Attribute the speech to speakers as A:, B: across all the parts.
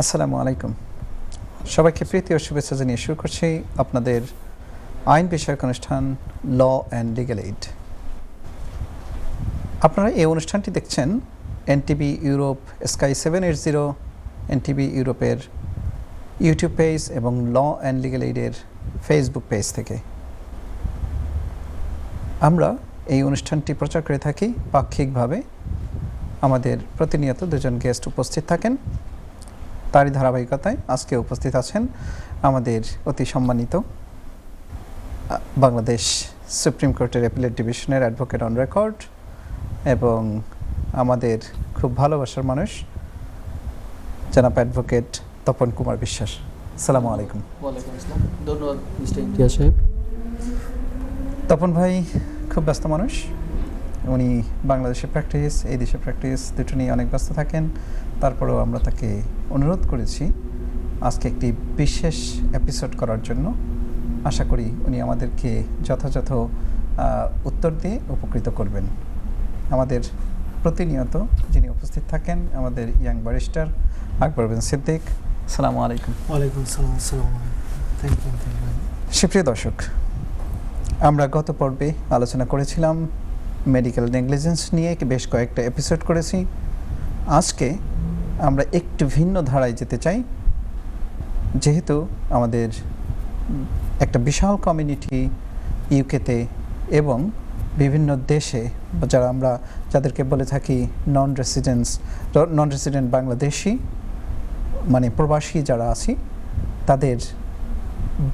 A: আসসালামু আলাইকুম। সবাইকে প্রীতি ও শুভেচ্ছা জানিয়ে শুরু করছি আপনাদের আইন বিষয়ক অনুষ্ঠান ল অ্যান্ড লিগ্যাল এইড। আপনারা এই অনুষ্ঠানটি দেখছেন এনটিভি ইউরোপ স্কাই 780 এনটিভি ইউরোপের ইউটিউব পেজ এবং ল অ্যান্ড লিগ্যাল এইডের ফেসবুক পেজ থেকে। আমরা এই অনুষ্ঠানটি প্রচার করে থাকি পাক্ষিকভাবে। আমাদের প্রতিনিয়ত দুজন গেস্ট উপস্থিত থাকেন। তারই ধারাবাহিকতায় আজকে উপস্থিত আছেন আমাদের অতি সম্মানিত বাংলাদেশ সুপ্রিম কোর্টের অ্যাপিলেট ডিভিশনের অ্যাডভোকেট অন রেকর্ড এবং আমাদের খুব ভালোবাসার মানুষ জনাব অ্যাডভোকেট তপন কুমার বিশ্বাস। আসসালামু আলাইকুম।
B: ওয়ালাইকুম আসসালাম। ধন্যবাদ মিস্টার ইমতিয়াজ সাহেব।
A: তপন ভাই খুব ব্যস্ত মানুষ। উনি বাংলাদেশে প্র্যাকটিস, এই দেশে প্র্যাকটিস দুটো নিয়ে অনেক ব্যস্ত থাকেন। তারপরেও আমরা তাকে অনুরোধ করেছি আজকে একটি বিশেষ এপিসোড করার জন্য। আশা করি উনি আমাদেরকে যথাযথ উত্তর দিয়ে উপকৃত করবেন। আমাদের প্রতিনিয়ত যিনি উপস্থিত থাকেন আমাদের ইয়াং ব্যারিস্টার আকবর বিন সিদ্দিক। আসসালামু আলাইকুম।
C: ওয়ালাইকুম আসসালাম। আসসালামু আলাইকুম। Thank you.
A: সুপ্রিয় দর্শক, আমরা গত পর্বে আলোচনা করেছিলাম মেডিকেল নেগলিজেন্স নিয়ে, বেশ কয়েকটা এপিসোড করেছি। আজকে আমরা একটু ভিন্ন ধারায় যেতে চাই। যেহেতু আমাদের একটা বিশাল কমিউনিটি ইউকেতে এবং বিভিন্ন দেশে যাদেরকে বলে থাকি নন রেসিডেন্ট বাংলাদেশি, মানে প্রবাসী যারা আছি, তাদের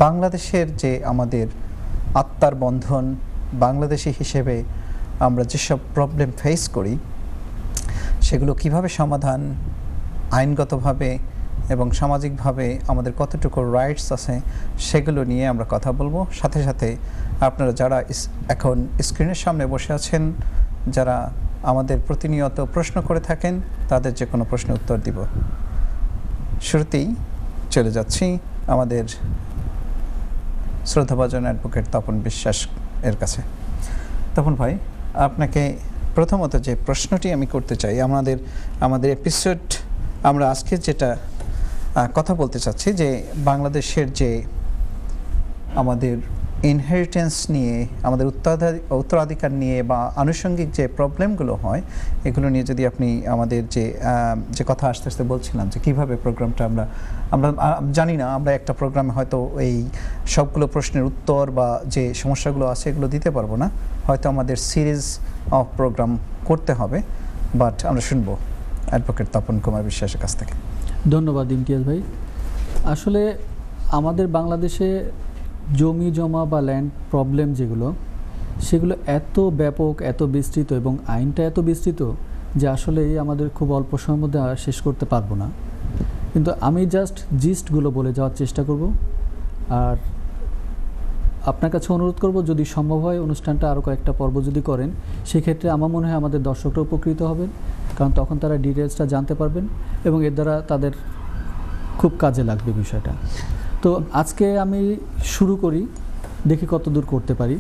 A: বাংলাদেশের যে আমাদের আত্মার বন্ধন, বাংলাদেশি হিসেবে আমরা যেসব প্রবলেম ফেস করি সেগুলো কিভাবে সমাধান, আইনগতভাবে এবং সামাজিকভাবে আমাদের কতটুকু রাইটস আছে সেগুলো নিয়ে আমরা কথা বলবো। সাথে সাথে আপনারা যারা এখন স্ক্রিনের সামনে বসে আছেন, যারা আমাদের প্রতিনিয়ত প্রশ্ন করে থাকেন, তাদের যে কোনো প্রশ্নের উত্তর দিব। শুরুতেই চলে যাচ্ছি আমাদের শ্রদ্ধাভাজন অ্যাডভোকেট তপন বিশ্বাস এর কাছে। তপন ভাই, আপনাকে প্রথমত যে প্রশ্নটি আমি করতে চাই, আমাদের এপিসোড আমরা আজকে যেটা কথা বলতে চাচ্ছি যে বাংলাদেশের যে আমাদের ইনহেরিটেন্স নিয়ে, আমাদের উত্তরাধিকার নিয়ে বা আনুষঙ্গিক যে প্রবলেমগুলো হয় এগুলো নিয়ে যদি আপনি আমাদের যে কথা আস্তে আস্তে বলছিলাম যে কীভাবে প্রোগ্রামটা আমরা জানি না, আমরা একটা প্রোগ্রামে হয়তো এই সবগুলো প্রশ্নের উত্তর বা যে সমস্যাগুলো আছে এগুলো দিতে পারবো না, হয়তো আমাদের সিরিজ অফ প্রোগ্রাম করতে হবে। বাট আমরা শুনবো অ্যাডভোকেট তপন কুমার বিশ্বাসের কাছ থেকে।
B: ধন্যবাদ ইমতিয়াজ ভাই। আসলে আমাদের বাংলাদেশে জমি জমা বা ল্যান্ড প্রবলেম সেগুলো এত ব্যাপক, এত বিস্তৃত এবং আইনটা এত বিস্তৃত যে আসলে আমাদের খুব অল্প সময়ের মধ্যে শেষ করতে পারবো না। কিন্তু আমি জাস্ট জিস্টগুলো বলে যাওয়ার চেষ্টা করব। আর আপনার কাছে অনুরোধ করব, যদি সম্ভব হয় অনুষ্ঠানটা আরও কয়েকটা পর্ব যদি করেন, সেক্ষেত্রে আমার মনে হয় আমাদের দর্শকরা উপকৃত হবেন, কারণ তখন তারা ডিটেলসটা জানতে পারবেন এবং এর দ্বারা তাদের খুব কাজে লাগবে বিষয়টা। তো আজকে আমি শুরু করি, দেখি কত দূর করতে পারি।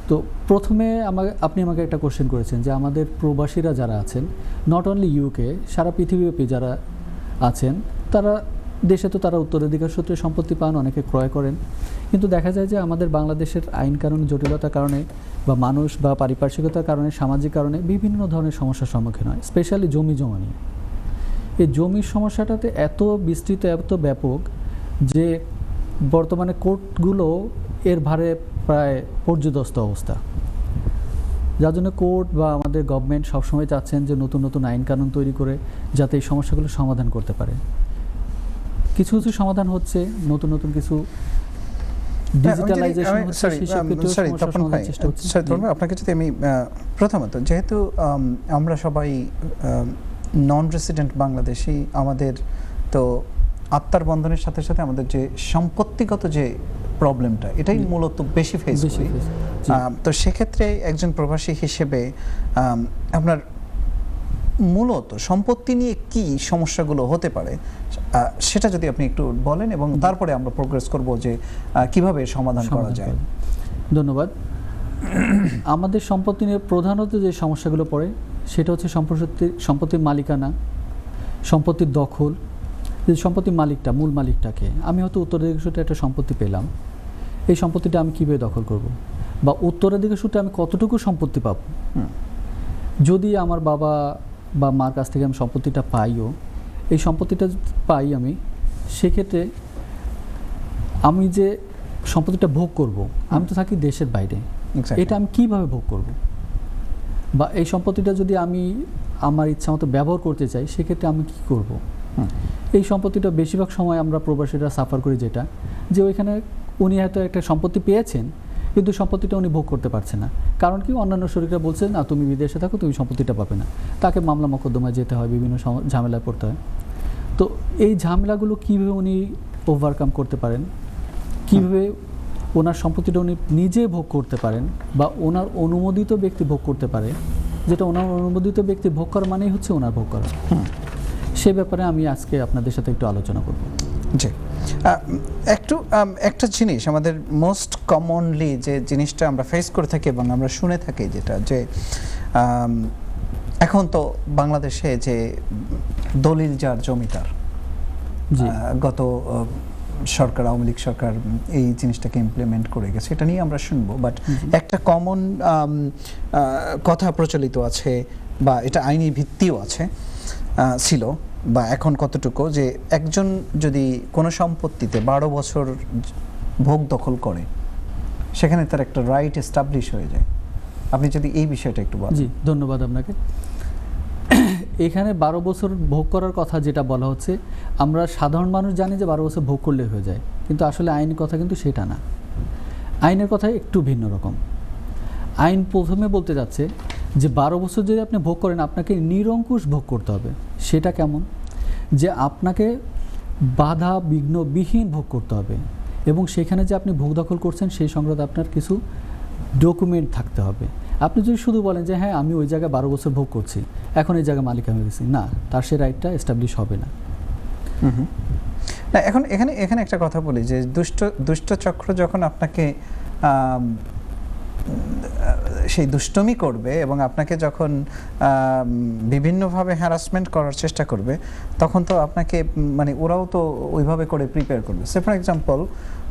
B: তো প্রথমে আপনি আমাকে একটা কোশ্চেন করেছেন যে আমাদের প্রবাসীরা যারা আছেন, নট অনলি ইউকে, সারা পৃথিবীব্যাপী যারা আছেন, তারা দেশে তো তারা উত্তরাধিকার সূত্রে সম্পত্তি পান, অনেকে ক্রয় করেন। কিন্তু দেখা যায় যে আমাদের বাংলাদেশের আইন কানুন জটিলতার কারণে বা মানুষ বা পারিপার্শ্বিকতার কারণে, সামাজিক কারণে বিভিন্ন ধরনের সমস্যার সম্মুখীন হয়, স্পেশালি জমি জমা নিয়ে। এই জমির সমস্যাটাতে এত বিস্তৃত, এত ব্যাপক যে বর্তমানে কোর্টগুলো এর ভারে প্রায় পর্যদস্ত অবস্থা। যার জন্য কোর্ট বা আমাদের গভর্নমেন্ট সবসময় চাচ্ছেন যে নতুন নতুন আইন কানুন তৈরি করে যাতে এই সমস্যাগুলো সমাধান করতে পারে। কিছু কিছু সমাধান হচ্ছে, নতুন নতুন কিছু ডিজিটালাইজেশন হচ্ছে,
A: আপনাকে যদি আমি প্রথমত, যেহেতু আমরা সবাই নন রেসিডেন্ট বাংলাদেশি, আমাদের তো আত্মার বন্ধনের সাথে সাথে আমাদের যে সম্পত্তিগত যে প্রবলেমটা, এটাই মূলত বেশি ফেস করি। তো সেক্ষেত্রে একজন প্রবাসী হিসেবে আপনার মূলত সম্পত্তি নিয়ে কি সমস্যাগুলো হতে পারে সেটা যদি আপনি একটু বলেন, এবং তারপরে আমরা প্রোগ্রেস করব যে কিভাবে সমাধান করা যায়।
B: ধন্যবাদ। আমাদের সম্পত্তি নিয়ে প্রধানত যে সমস্যাগুলো পড়ে সেটা হচ্ছে সম্পত্তির মালিকানা, সম্পত্তির দখল, যে সম্পত্তির মালিকটা, মূল মালিকটাকে, আমি হয়তো উত্তরাধিকার সূত্রে একটা সম্পত্তি পেলাম, এই সম্পত্তিটা আমি কীভাবে দখল করব, বা উত্তরাধিকার সূত্রে আমি কতটুকু সম্পত্তি পাবো। যদি আমার বাবা বা মার কাছ থেকে আমি সম্পত্তিটা পাইও, এই সম্পত্তিটা পাই আমি, সেক্ষেত্রে আমি যে সম্পত্তিটা ভোগ করব, আমি তো থাকি দেশের বাইরে, এটা আমি কিভাবে ভোগ করব, বা এই সম্পত্তিটা যদি আমি আমার ইচ্ছা মতো ব্যবহার করতে চাই, সেক্ষেত্রে আমি কি করব। এই সম্পত্তিটা বেশিরভাগ সময় আমরা প্রবাসীরা সাফার করি, যেটা যে ওইখানে উনি হয়তো একটা সম্পত্তি পেয়েছেন, কিন্তু সম্পত্তিটা উনি ভোগ করতে পারছে না। কারণ কি, অন্যান্য শরীররা বলছে না তুমি বিদেশে থাকো, তুমি সম্পত্তিটা পাবে না, তাকে মামলা মোকদ্দমায় যেতে হয়, বিভিন্ন ঝামেলায় পড়তে হয়। তো এই ঝামেলাগুলো কীভাবে উনি ওভারকাম করতে পারেন, কীভাবে ওনার সম্পত্তিটা উনি নিজে ভোগ করতে পারেন, বা ওনার অনুমোদিত ব্যক্তি ভোগ করতে পারে, যেটা ওনার অনুমোদিত ব্যক্তি ভোগ করা মানেই হচ্ছে ওনার ভোগ করা। সে ব্যাপারে আমি আজকে আপনাদের সাথে একটু আলোচনা করব।
A: জি, একটা জিনিস আমাদের মোস্ট কমনলি যে জিনিসটা আমরা ফেস করে থাকি এবং আমরা শুনে থাকি, যেটা যে এখন তো বাংলাদেশে যে দলিল যার জমিদার, গত সরকার, আওয়ামী লীগ সরকার এই জিনিসটাকে ইমপ্লিমেন্ট করে গেছে, এটা নিয়ে আমরা শুনবো। বাট একটা কমন কথা প্রচলিত আছে, বা এটা আইনি ভিত্তিও আছে, ছিল, বা এখন কতটুকু, যে একজন যদি কোনো সম্পত্তিতে 12 বছর ভোগ দখল করে, সেখানে তার একটা রাইট এস্টাবলিশ হয়ে যায়। আপনি যদি এই বিষয়টা একটু বলেন।
B: জি, ধন্যবাদ আপনাকে। এখানে 12 বছর ভোগ করার কথা যেটা বলা হচ্ছে, আমরা সাধারণ মানুষ জানি যে 12 বছর ভোগ করলে হয়ে যায়, কিন্তু আসলে আইনের কথা কিন্তু সেটা না। আইনের কথা একটু ভিন্ন রকম। আইন প্রথমে বলতে যাচ্ছে যে 12 বছর যদি আপনি ভোগ করেন, আপনাকে নিরঙ্কুশ ভোগ করতে হবে। সেটা কেমন, যে আপনাকে বাধা বিঘ্নবিহীন ভোগ করতে হবে, এবং সেখানে যে আপনি ভোগ দখল করছেন সেই সংক্রান্ত আপনার কিছু ডকুমেন্ট থাকতে হবে। আপনি যদি শুধু বলেন যে হ্যাঁ আমি ওই জায়গায় 12 বছর ভোগ করছি, এখন এই জায়গায় মালিক হয়ে গেছি, না, তার সে রাইটটা এস্টাবলিশ হবে না।
A: না, এখন এখানে একটা কথা বলি, যে দুষ্ট চক্র যখন আপনাকে সেই দুষ্টমি করবে এবং আপনাকে যখন বিভিন্নভাবে হ্যারাসমেন্ট করার চেষ্টা করবে, তখন তো আপনাকে মানে ওরাও তো ওইভাবে করে প্রিপেয়ার করবে। সে ফর এক্সাম্পল,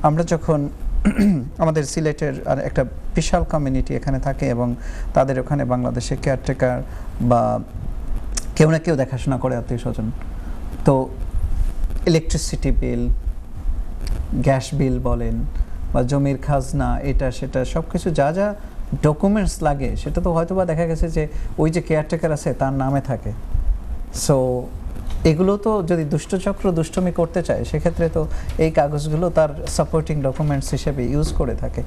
A: আমরা যখন আমাদের সিলেটের একটা বিশাল কমিউনিটি এখানে থাকে, এবং তাদের ওখানে বাংলাদেশে কেয়ারটেকার বা কেউ না কেউ দেখাশোনা করে, আত্মীয় স্বজন, তো ইলেকট্রিসিটি বিল, গ্যাস বিল বলেন, বা জমির খাজনা, এটা সেটা সব কিছু যা যা ডকুমেন্টস লাগে, সেটা তো হয়তো বা দেখা গেছে যে ওই যে কেয়ারটেকার আছে তার নামে থাকে। সো এগুলো তো যদি দুষ্টচক্র দুষ্টমি করতে চায়, সেক্ষেত্রে তো এই কাগজগুলো তার সাপোর্টিং ডকুমেন্টস হিসেবে ইউজ করে থাকে।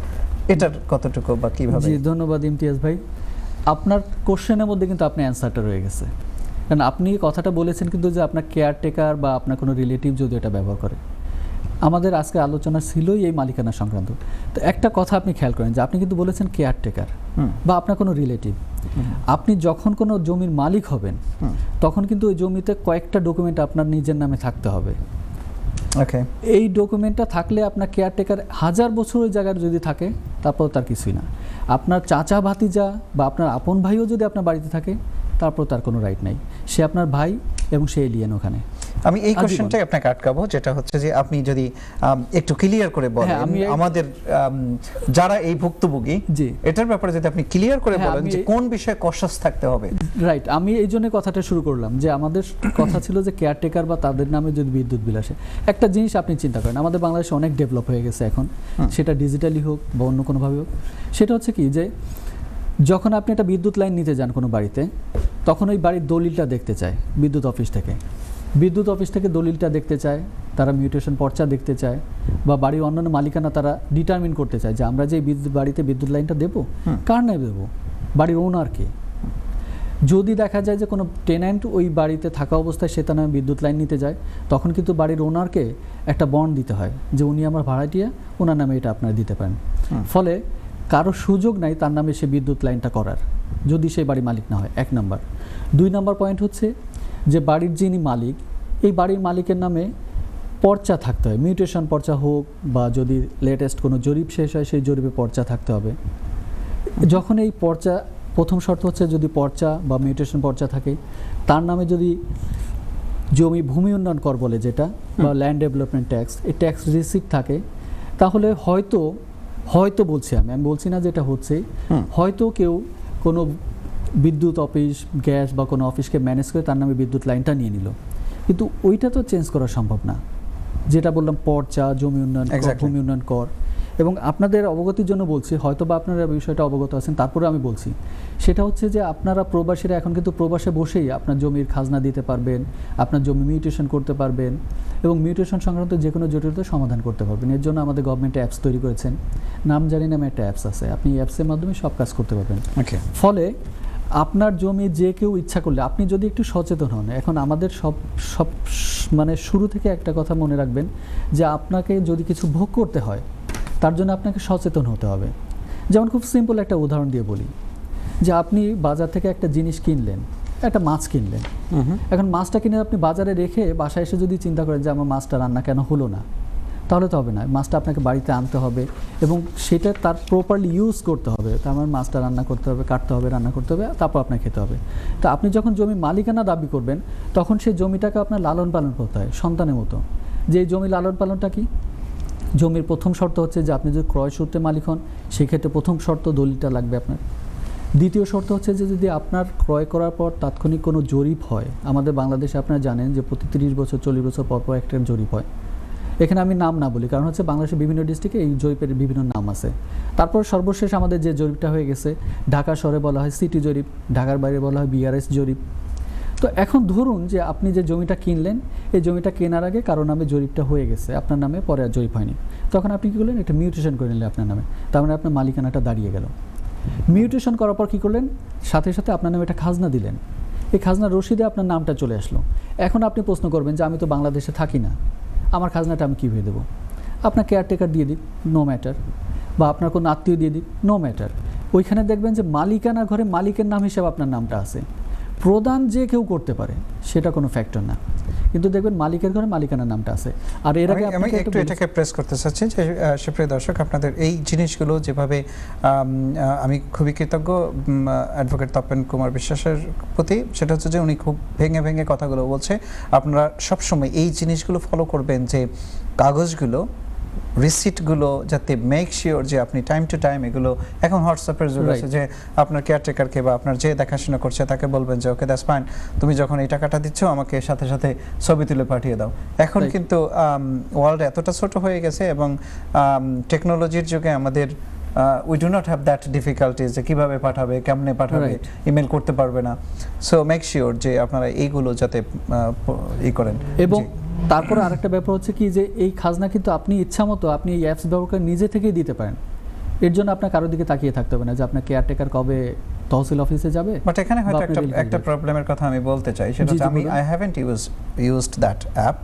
A: এটার কতটুকু বা কীভাবে?
B: জি, ধন্যবাদ ইমতিয়াজ ভাই। আপনার কোশ্চেনের মধ্যে কিন্তু আপনার অ্যান্সারটা রয়ে গেছে, কারণ আপনি কথাটা বলেছেন কিন্তু যে আপনার কেয়ারটেকার বা আপনার কোনো রিলেটিভ যদি এটা ব্যবহার করে। আমাদের আজকে আলোচনা ছিলই এই মালিকানা সংক্রান্ত। তো একটা কথা আপনি খেয়াল করেন, যে আপনি কিন্তু বলেছেন কেয়ারটেকার বা আপনার কোনো রিলেটিভ। আপনি যখন কোনো জমির মালিক হবেন, তখন কিন্তু ওই জমিতে কয়েকটা ডকুমেন্ট আপনার নিজের নামে থাকতে হবে।
A: ওকে,
B: এই ডকুমেন্টটা থাকলে আপনার কেয়ারটেকার 1000 বছর ওই জায়গায় যদি থাকে, তারপর তার কিছুই না। আপনার চাচা ভাতিজা বা আপনার আপন ভাইও যদি আপনার বাড়িতে থাকে, তারপর তার কোনো রাইট নাই। সে আপনার ভাই এবং সে এলিয়েন ওখানে।
A: আমি এই কোশ্চেনটাই আপনাকে আটকাবো, যেটা হচ্ছে যে আপনি যদি একটু ক্লিয়ার করে বলেন আমাদের যারা এই ভুক্তভোগী, এটার ব্যাপারে যদি আপনি ক্লিয়ার করে বলেন যে কোন বিষয়ে কশাস থাকতে হবে।
B: রাইট, আমি এই জন্য কথাটা শুরু করলাম, যে আমাদের কথা ছিল যে কেয়ারটেকার বা তাদের নামে যদি বিদ্যুৎ বিল আসে। একটা জিনিস আপনি চিন্তা করেন, আমাদের বাংলাদেশে অনেক ডেভেলপ হয়ে গেছে এখন, সেটা ডিজিটালি হোক বা অন্য কোনোভাবে হোক। সেটা হচ্ছে কি, যে যখন আপনি একটা বিদ্যুৎ লাইন নিতে যান কোনো বাড়িতে, তখন ওই বাড়ির দলিলটা দেখতে চায় বিদ্যুৎ অফিস থেকে। বিদ্যুৎ অফিস থেকে দলিলটা দেখতে চায়, তারা মিউটেশন পর্চা দেখতে চায়, বা বাড়ির অন্যান্য মালিকানা তারা ডিটারমিন করতে চায় যে আমরা যে বাড়িতে বিদ্যুৎ লাইনটা দেবো, কার নামে দেবো, বাড়ির ওনারকে। যদি দেখা যায় যে কোনো টেন্যান্ট ওই বাড়িতে থাকা অবস্থায় সে তার নামে বিদ্যুৎ লাইন নিতে যায়, তখন কিন্তু বাড়ির ওনারকে একটা বন্ড দিতে হয় যে উনি আমার ভাড়াটিয়া, ওনার নামে এটা আপনারা দিতে পারেন। ফলে কারো সুযোগ নাই তার নামে সে বিদ্যুৎ লাইনটা করার, যদি সেই বাড়ির মালিক না হয়। 1 নম্বর। 2 নম্বর পয়েন্ট হচ্ছে যে বাড়ির যিনি মালিক, এই বাড়ির মালিকের নামে পর্চা থাকতে হয়, মিউটেশন পর্চা হোক, বা যদি লেটেস্ট কোনো জরিপ শেষ হয় সেই জরিপে পর্চা থাকতে হবে। যখন এই পর্চা, প্রথম শর্ত হচ্ছে যদি পর্চা বা মিউটেশন পর্চা থাকে, তার নামে যদি জমি ভূমি উন্নয়ন কর বলে যেটা বা ল্যান্ড ডেভেলপমেন্ট ট্যাক্স, এই ট্যাক্স রিসিপ্ট থাকে, তাহলে হয়তো হয়তো বলছি আমি বলছি না যেটা হচ্ছে, হয়তো কেউ কোনো বিদ্যুৎ অফিস, গ্যাস বা কোনো অফিসকে ম্যানেজ করে তার নামে বিদ্যুৎ লাইনটা নিয়ে নিল, কিন্তু ওইটা তো চেঞ্জ করা সম্ভব না। যেটা বললাম পর্চা, জমি উন্নয়ন কর, ভূমি উন্নয়ন কর। এবং আপনাদের অবগতির জন্য বলছি, হয়তো বা আপনারা বিষয়টা অবগত আছেন, তারপরে আমি বলছি, সেটা হচ্ছে যে আপনারা প্রবাসীরা এখন কিন্তু প্রবাসে বসেই আপনার জমির খাজনা দিতে পারবেন, আপনার জমি মিউটেশন করতে পারবেন এবং মিউটেশন সংক্রান্ত যে কোনো জটিলতা সমাধান করতে পারবেন। এর জন্য আমাদের গভর্নমেন্ট অ্যাপস তৈরি করেছেন, নাম জানি নামে একটা অ্যাপস আছে, আপনি অ্যাপসের মাধ্যমে সব কাজ করতে পারবেন। ফলে আপনার জমি যে কেউ ইচ্ছা করলে, আপনি যদি একটু সচেতন হন, এখন আমাদের সব মানে শুরু থেকে একটা কথা মনে রাখবেন যে আপনাকে যদি কিছু ভোগ করতে হয় তার জন্য আপনাকে সচেতন হতে হবে। যেমন খুব সিম্পল একটা উদাহরণ দিয়ে বলি, যে আপনি বাজার থেকে একটা জিনিস কিনলেন, একটা মাছ কিনলেন, এখন মাছটা কিনে আপনি বাজারে রেখে বাসায় এসে যদি চিন্তা করেন যে আমার মাছটা রান্না কেন হলো না, তাহলে তো হবে না। মাছটা আপনাকে বাড়িতে আনতে হবে এবং সেটা তার প্রপারলি ইউজ করতে হবে। তার মানে মাছটা রান্না করতে হবে, কাটতে হবে, রান্না করতে হবে, তারপর আপনাকে খেতে হবে। তো আপনি যখন জমি মালিকানা দাবি করবেন তখন সেই জমিটাকে আপনার লালন পালন করতে হয় সন্তানের মতো। যে এই জমি লালন পালনটা কি? জমির প্রথম শর্ত হচ্ছে যে আপনি যদি ক্রয় সূত্রে মালিক হন, সেক্ষেত্রে প্রথম শর্ত দলিলটা লাগবে আপনার। দ্বিতীয় শর্ত হচ্ছে যে যদি আপনার ক্রয় করার পর তাৎক্ষণিক কোনো জরিপ হয়, আমাদের বাংলাদেশে আপনারা জানেন যে প্রতি 30 বছর 40 বছর পর পর একটা জরিপ হয়। এখানে আমি নাম না বলি, কারণ হচ্ছে বাংলাদেশের বিভিন্ন ডিস্ট্রিক্টে এই জরিপের বিভিন্ন নাম আছে। তারপর সর্বশেষ আমাদের যে জরিপটা হয়ে গেছে, ঢাকা শহরে বলা হয় সিটি জরিপ, ঢাকার বাইরে বলা হয় বিআরএস জরিপ। তো এখন ধরুন যে আপনি যে জমিটা কিনলেন, এই জমিটা কেনার আগে কারো নামে জরিপটা হয়ে গেছে, আপনার নামে পরে আর জরিপ হয়নি, তখন আপনি কী করলেন? একটা মিউটেশন করে নিলেন আপনার নামে, তার মানে আপনার মালিকানাটা দাঁড়িয়ে গেল। মিউটেশন করার পর কী করলেন? সাথে সাথে আপনার নামে একটা খাজনা দিলেন, এই খাজনার রসিদে আপনার নামটা চলে আসলো। এখন আপনি প্রশ্ন করবেন যে আমি তো বাংলাদেশে থাকি না, আমার খাজনাটা আমি কীভাবে দেবো? আপনার কেয়ারটেকার দিয়ে দিক, নো ম্যাটার, বা আপনার কোনো আত্মীয় দিয়ে দিক, নো ম্যাটার। ওইখানে দেখবেন যে মালিকানা ঘরে মালিকের নাম হিসেবে আপনার নামটা আছে। প্রদান যে কেউ করতে পারে সেটা কোনো ফ্যাক্টর না, কিন্তু দেখবেন মালিকের ঘরে মালিকানার নামটা আছে। আর এর আগে
A: আমি একটু এটাকে প্রেস করতে চাচ্ছি যে সুপ্রিয় দর্শক, আপনাদের এই জিনিসগুলো যেভাবে আমি খুবই কৃতজ্ঞ অ্যাডভোকেট তপন কুমার বিশ্বাসের প্রতি, সেটা হচ্ছে যে উনি খুব ভেঙে ভেঙে কথাগুলো বলছে। আপনারা সবসময় এই জিনিসগুলো ফলো করবেন যে কাগজগুলো, রিসিটগুলো যাতে মেক শিওর যে আপনি টাইম টু টাইম এগুলো, এখন হোয়াটসঅ্যাপের যুগ আছে যে আপনার কেয়ারটেকারকে বা আপনার যে দেখাশোনা করছে তাকে বলবেন যে ওকে দ্যাটস ফাইন, তুমি যখন এই টাকাটা দিচ্ছ আমাকে সাথে সাথে ছবি তুলে পাঠিয়ে দাও। এখন কিন্তু ওয়ার্ল্ড এতটা ছোট হয়ে গেছে এবং টেকনোলজির যুগে আমাদের we do not have that difficulties যে কীভাবে পাঠাবে, কেমনে পাঠাবে, ইমেল করতে পারবে না। সো মেক শিওর যে আপনারা এইগুলো যাতে ই করেন।
B: এবং তারপরে আরেকটা ব্যাপার হচ্ছে কি, যে এই খাজনা কিন্তু আপনি ইচ্ছা মতো আপনি এই অ্যাপস ব্যবহার করে নিজে থেকেই দিতে পারেন। এর জন্য আপনার কারোর দিকে তাকিয়ে থাকতে হবে না যে আপনার কেয়ারটেকার কবে তহসিল অফিসে যাবে।
A: বাট এখানে হয়তো একটা প্রবলেমের কথা আমি বলতে চাই, সেটা হচ্ছে আমি I haven't used that app,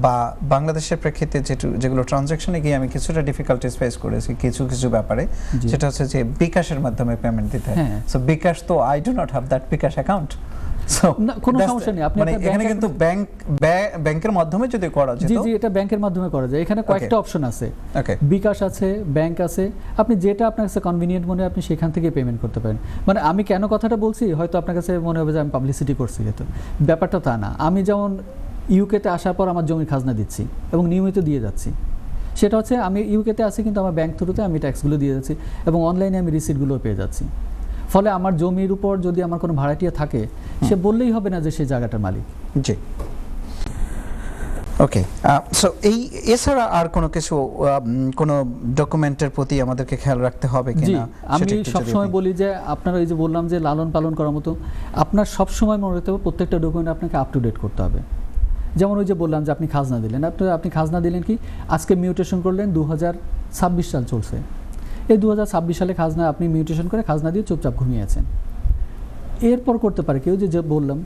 A: বা বাংলাদেশের প্রেক্ষিতে যেগুলো ট্রানজ্যাকশনে গিয়ে আমি কিছুটা ডিফিকাল্টিস ফেস করেছি কিছু ব্যাপারে, সেটা হচ্ছে যে বিকাশের মাধ্যমে পেমেন্ট দিতে হয়। সো বিকাশ তো I do not have that bKash account.
B: কোনো সমস্যা নেই, আপনি
A: এখানে কিন্তু ব্যাংকের মাধ্যমে যদি করা যেত।
B: জি, এটা ব্যাংকের মাধ্যমে করা যায়। এখানে কয়েকটা অপশন আছে, বিকাশ আছে, ব্যাংক আছে, আপনি যেটা আপনার কাছে কনভিনিয়েন্ট মনে হয় আপনি সেখান থেকে পেমেন্ট করতে পারেন। মানে আমি কেন কথাটা বলছি, হয়তো আপনার কাছে মনে হবে যে আমি পাবলিসিটি করছি, যেহেতু ব্যাপারটা তা না। আমি যেমন ইউকেতে আসার পর আমার জমির খাজনা দিচ্ছি এবং নিয়মিত দিয়ে যাচ্ছি, সেটা হচ্ছে আমি ইউকেতে আছি কিন্তু আমার ব্যাংক থ্রুতে আমি ট্যাক্সগুলো দিয়ে যাচ্ছি এবং অনলাইনে আমি রিসিটগুলো পেয়ে যাচ্ছি। ফলে আমার জমির উপর যদি আমার কোনো ভাড়াটিয়া থাকে, সে বললেই হবে না যে সে জায়গাটার মালিক।
A: জি, ওকে। সো এই এছাড়া আর কোনো কিছু, কোনো ডকুমেন্টের প্রতি আমাদেরকে খেয়াল রাখতে হবে কিনা?
B: আমি সবসময় বলি যে আপনারা এই যে বললাম যে লালন পালন করার মতো, আপনার সবসময় মনে রাখতে হবে প্রত্যেকটা ডকুমেন্ট আপনাকে আপ টু ডেট করতে হবে। যেমন ওই যে বললাম যে আপনি খাজনা দিলেন, আপনি খাজনা দিলেন কি, আজকে মিউটেশন করলেন, 2026 সাল চলছে, এই 2026 সালে খাজনা আপনি মিউটেশন করে খাজনা দিয়ে চুপচাপ ঘুমিয়ে আছেন। এরপর করতে পারে কেউ, যে বললাম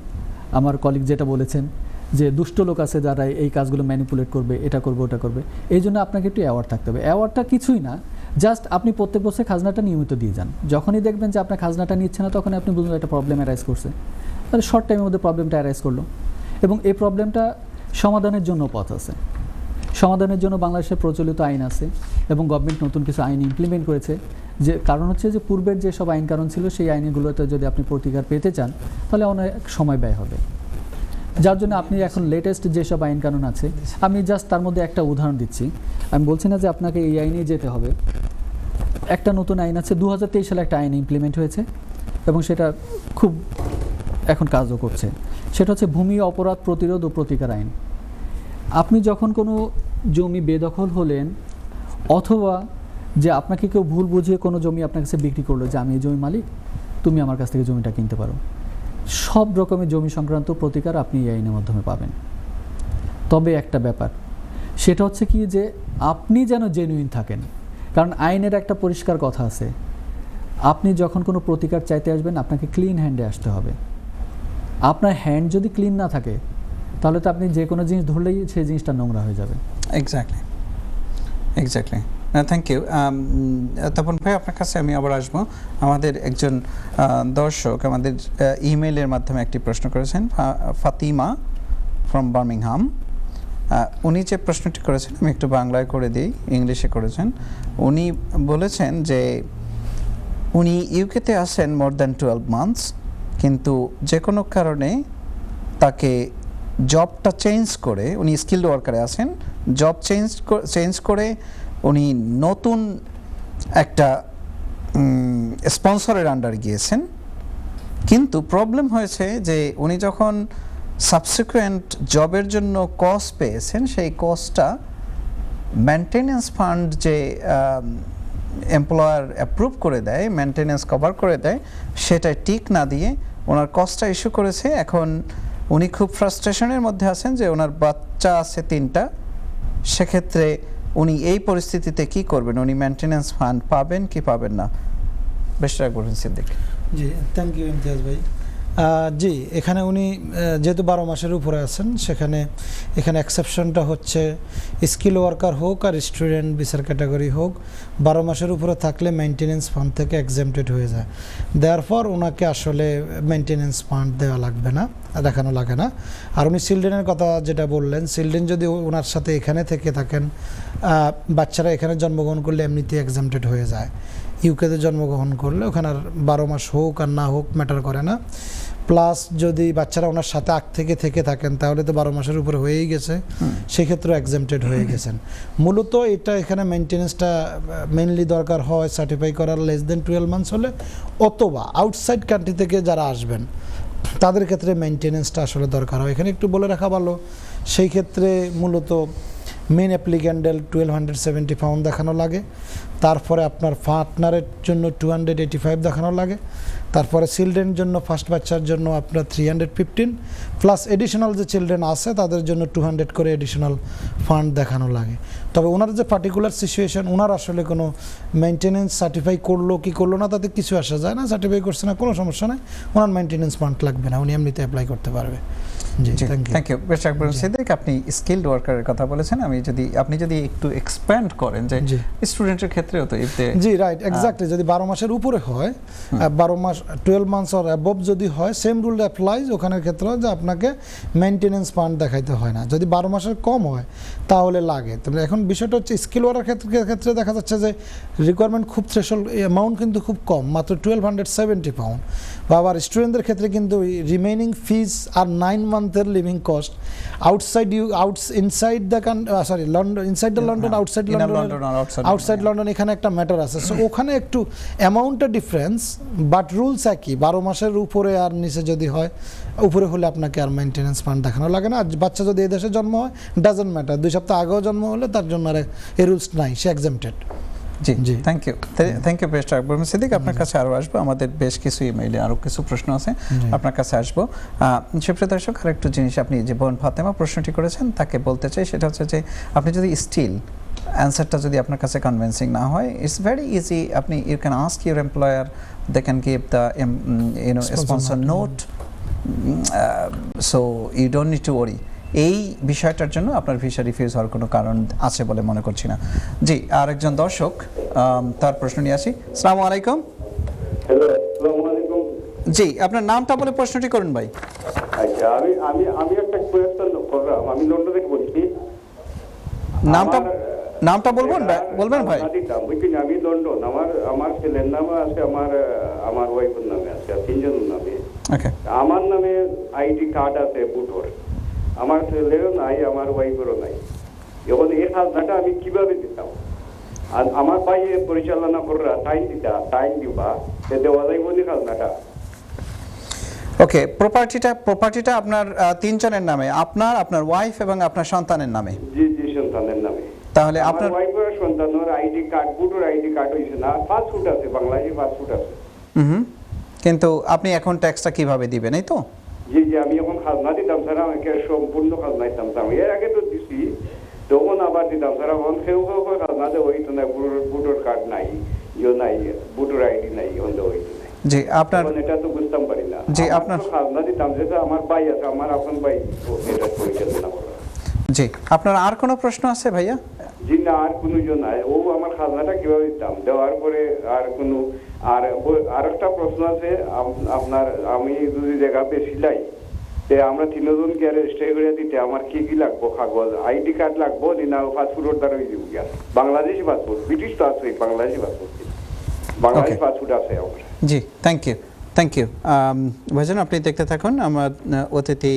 B: আমার কলিগ যেটা বলেছেন যে দুষ্ট লোক আছে যারা এই কাজগুলো ম্যানিপুলেট করবে, এটা করবে, ওটা করবে। এই জন্য আপনাকে একটু অ্যাওয়ার্ড থাকতে হবে। অ্যাওয়ার্ডটা কিছুই না, জাস্ট আপনি প্রত্যেক বছর খাজনাটা নিয়মিত দিয়ে যান। যখনই দেখবেন যে আপনার খাজনাটা নিচ্ছে না, তখন আপনি বুঝবেন একটা প্রবলেম অ্যারাইজ করছে, তাহলে শর্ট টাইমের মধ্যে প্রবলেমটা অ্যারাইজ করলো এবং এই প্রবলেমটা সমাধানের জন্য পথ আছে। সমাধানের জন্য বাংলাদেশে প্রচলিত আইন আছে এবং গভর্নমেন্ট নতুন কিছু আইন ইমপ্লিমেন্ট করেছে। যে কারণ হচ্ছে যে পূর্বের যে সব আইন কারণ ছিল, সেই আইনগুলোতে যদি আপনি প্রতিকার পেতে চান তাহলে অনেক সময় ব্যয় হবে। যার জন্য আপনি এখন লেটেস্ট যেসব আইন কানুন আছে, আমি জাস্ট তার মধ্যে একটা উদাহরণ দিচ্ছি। আমি বলছি না যে আপনাকে এই আইনেই যেতে হবে। একটা নতুন আইন আছে, 2023 সালে একটা আইন ইমপ্লিমেন্ট হয়েছে এবং সেটা খুব এখন কাজও করছে। সেটা হচ্ছে ভূমি অপরাধ প্রতিরোধ ও প্রতিকার আইন। আপনি যখন কোনো জমি বেদখল হলেন, অথবা যে আপনাকে কেউ ভুল বুঝিয়ে কোনো জমি আপনার কাছে বিক্রি করলো যে আমি এই জমি মালিক, তুমি আমার কাছ থেকে জমিটা কিনতে পারো, সব রকমের জমি সংক্রান্ত প্রতিকার আপনি এই আইনের মাধ্যমে পাবেন। তবে একটা ব্যাপার, সেটা হচ্ছে কি যে আপনি যেন জেনুইন থাকেন। কারণ আইনের একটা পরিষ্কার কথা আছে, আপনি যখন কোনো প্রতিকার চাইতে আসবেন আপনাকে ক্লিন হ্যান্ডে আসতে হবে। আপনার হ্যান্ড যদি ক্লিন না থাকে তাহলে তো আপনি যে কোনো জিনিস ধরলেই সেই জিনিসটা নোংরা হয়ে যাবে।
A: Exactly thank you. তপন ভাই, আপনার কাছে আমি আবার আসবো। আমাদের একজন দর্শক আমাদের ইমেইলের মাধ্যমে একটি প্রশ্ন করেছেন, ফাতিমা ফ্রম বার্মিংহাম। উনি যে প্রশ্নটি করেছেন আমি একটু বাংলায় করে দিই, ইংলিশে করেছেন। উনি বলেছেন যে উনি ইউকেতে আসেন মোর দ্যান 12 মান্থস, কিন্তু যে কোনো কারণে তাকে জবটা চেঞ্জ করে, উনি স্কিল্ড ওয়ার্কারে আছেন, জব চেঞ্জ করে উনি নতুন একটা স্পন্সরের আন্ডার গিয়েছেন। কিন্তু প্রবলেম হয়েছে যে উনি যখন সাবসিকুয়েন্ট জবের জন্য কস্ট পেয়েছেন, সেই কস্টটা মেনটেন্যান্স ফান্ড যে এমপ্লয়ার অ্যাপ্রুভ করে দেয়, মেনটেন্যান্স কভার করে দেয়, সেটা ঠিক না দিয়ে ওনার কস্টটা ইস্যু করেছে। এখন উনি খুব ফ্রাস্ট্রেশনের মধ্যে আছেন যে ওনার বাচ্চা আছে 3টা। সেক্ষেত্রে উনি এই পরিস্থিতিতে কি করবেন? উনি মেনটেন্যান্স ফান্ড পাবেন কি পাবেন না? বেশ রাখবেন সিদ্দিক।
C: জি, থ্যাংক ইউ ইমতিয়াজ ভাই। জি, এখানে উনি যেহেতু 12 মাসের উপরে আছেন, এখানে এক্সেপশনটা হচ্ছে স্কিল ওয়ার্কার হোক আর স্টুডেন্ট বিচার ক্যাটাগরি হোক, 12 মাসের উপরে থাকলে মেনটেন্যান্স ফান্ড থেকে এক্সেমটেড হয়ে যায়। দেওয়ার পর ওনাকে আসলে মেনটেন্যান্স ফান্ড দেওয়া লাগবে না, দেখানো লাগে না। আর উনি চিলড্রেনের কথা যেটা বললেন, চিলড্রেন যদি ওনার সাথে এখানে থেকে থাকেন, বাচ্চারা এখানে জন্মগ্রহণ করলে এমনিতেই এক্সেমটেড হয়ে যায়। ইউকেতে জন্মগ্রহণ করলে ওখানে আর 12 মাস হোক আর না হোক ম্যাটার করে না। প্লাস যদি বাচ্চারা ওনার সাথে আগ থেকে থাকেন তাহলে তো 12 মাসের উপরে হয়েই গেছে, সেক্ষেত্রে এক্সেমটেড হয়ে গেছেন। মূলত এটা এখানে মেনটেন্যান্সটা মেইনলি দরকার হয় সার্টিফাই করার লেস দেন 12 মান্থস হলে, অথবা আউটসাইড কান্ট্রি থেকে যারা আসবেন তাদের ক্ষেত্রে মেনটেন্যান্সটা আসলে দরকার হয়। এখানে একটু বলে রাখা ভালো, সেই ক্ষেত্রে মূলত মেন অ্যাপ্লিক্যান্ডের 1270 পাউন্ড দেখানো লাগে, তারপরে আপনার পার্টনারের জন্য 285 দেখানো লাগে, তারপরে চিলড্রেনের জন্য ফার্স্ট বাচ্চার জন্য আপনার 315, প্লাস এডিশনাল যে চিলড্রেন আছে তাদের জন্য 200 করে এডিশনাল ফান্ড দেখানো লাগে। তবে ওনার যে পার্টিকুলার সিচুয়েশন, ওনার আসলে কোনো মেনটেন্যান্স সার্টিফাই করলো কি করলো না তাতে কিছু আসা যায় না, সার্টিফাই করছে না কোনো সমস্যা নাই, ওনার মেনটেন্যান্স ফান্ড লাগবে না, উনি এমনিতে অ্যাপ্লাই করতে পারবে। জি, থ্যাংক ইউ।
A: বেশ রাখবেন সিদ্দিক, আপনি স্কিলড ওয়ার্কারের কথা বলেছেন, আপনি যদি একটু এক্সপ্যান্ড করেন যে স্টুডেন্টের ক্ষেত্রেও তো
C: জি রাইট, এক্স্যাক্টলি। যদি 12 মাসের উপরে হয়, 12 মাস 12 মান্থস অর অ্যাবভ যদি হয়, সেম রুল অ্যাপ্লাইজ ওখানের ক্ষেত্রে, যে আপনাকে মেনটেন্যান্স ফান্ড দেখাইতে হয় না। যদি 12 মাসের কম হয় তাহলে লাগে। তবে এখন বিষয়টা হচ্ছে স্কিল ওয়ার্কার ক্ষেত্রে দেখা যাচ্ছে যে রিকোয়ারমেন্ট খুব থ্রেশহোল্ড অ্যামাউন্ট কিন্তু খুব কম, মাত্র 1270 পাউন্ড। বা আবার স্টুডেন্টদের ক্ষেত্রে কিন্তু রিমেইনিং ফিজ আর 9 মান্থের লিভিং কস্ট ইনসাইড লন্ডন, এখানে একটা ম্যাটার আছে। সো ওখানে একটু অ্যামাউন্টটা ডিফারেন্স, বাট রুলস একই। 12 মাসের উপরে আর নিচে যদি হয়, উপরে হলে আপনাকে আর মেনটেন্যান্স ফান্ড দেখানো লাগে না। আর বাচ্চা যদি এই দেশে জন্ম হয়, ডাজন্ট ম্যাটার, 2 সপ্তাহ আগেও জন্ম হলে তার জন্য আর এই রুলস নাই, সে এক্সেমটেড।
A: জি, থ্যাংক ইউ বেশ রাখবো সিদ্দিক। আপনার কাছে আরও আসবো, আমাদের বেশ কিছু ইমেইলে আরও কিছু প্রশ্ন আছে, আপনার কাছে আসবো। সুপ্রিয় দর্শক, আরেকটু জিনিস আপনি যে বোন ফাতেমা প্রশ্নটি করেছেন তাকে বলতে চাই, সেটা হচ্ছে যে আপনি যদি স্টিল অ্যান্সারটা যদি আপনার কাছে কনভিন্সিং না হয়, ইটস ভেরি ইজি, আপনি you can ask your employer, they can give the sponsor note, so you don't need to worry. এই বিষয়টার জন্য আপনার ভিসা রিফিউজ হওয়ার কোনো কারণ আছে বলে মনে করছি না। জি, আরেকজন দর্শক, তার প্রশ্ন নিয়ে আসি। আসসালামু আলাইকুম। জি, আপনার নামটা বলে প্রশ্নটি করুন ভাই।
D: আচ্ছা, আমি একটা কোয়েশ্চেন করলাম। আমি লন্ডন থেকে বলছি।
A: নামটা বলবেন ভাই?
D: আমি লন্ডন, আমার ছেলের নামে আছে, আমার ওয়াইফের নামে আছে, 3 জনের নামে।
A: ওকে,
D: আমার নামে আইডি কার্ড আছে বুটোর, আমার ছেলেরও নাই, আমার ওয়াইফেরও নাই। এখন এই খাজনাটা আমি কিভাবে দিতাম? আর আমার ভাই পরিচালনা করা টাইম দিবা দেওয়া যাইব নি খাজনাটা?
A: ওকে, প্রপার্টিটা আপনার তিনজনের নামে, আপনার ওয়াইফ এবং আপনার সন্তানের নামে।
D: জি জি, সন্তানের নামে।
A: তাহলে
D: আমার
A: আপনার
D: ওয়াইফের সন্তানের আইডি কার্ড, বুটোর আইডি কার্ড হইছে না, পাসপোর্ট আছে, বাংলাদেশি পাসপোর্ট আছে।
A: হুম, কিন্তু আপনি এখন ট্যাক্সটা কিভাবে দিবেন, এই তো?
D: জি জি, আমি এখন খাজনা দিতাম স্যার, আমাকে সম্পূর্ণ খাজনা দিতাম স্যার। এর আগে তো দিছি, তখন আবার দিতাম স্যার। এখন কেউ খাজনা দেওয়া হইতো না, বুটোর কার্ড নাই, নাই, বুটোর আইডি নাই, এখন দেওয়া হইতো না।
A: জি, আপনার
D: এটা তো বুঝতাম পারি না।
A: জি,
D: আমার
A: আপনার
D: তো খাজনা দিতাম, যেটা আমার ভাই আছে, আমার আপন ভাই এটা পরিচালনা করে।
A: জি, আপনার আর কোনো প্রশ্ন আছে ভাইয়া?
D: জি না, আর কোনো জন নাই। ও আমার খাজনাটা কিভাবে দিতাম, দেওয়ার পরে আর কোনো আর একটা প্রশ্ন আছে আপনার, আমি যদি জায়গা পেয়েছিলাই, আমরা তিনজনকে রেজিস্ট্রি করে দিতে আমার কি কি লাগবো কাগজ? আইডি কার্ড লাগবো না পাসপোর্ট দ্বারা দিব? বাংলাদেশি পাসপোর্ট, ব্রিটিশ তো আছে, বাংলাদেশি পাসপোর্ট, বাংলাদেশি পাসপোর্ট আছে আমার।
A: জি, থ্যাংক ইউ ভাইজান, আপনি দেখতে থাকুন। আমার অতিথি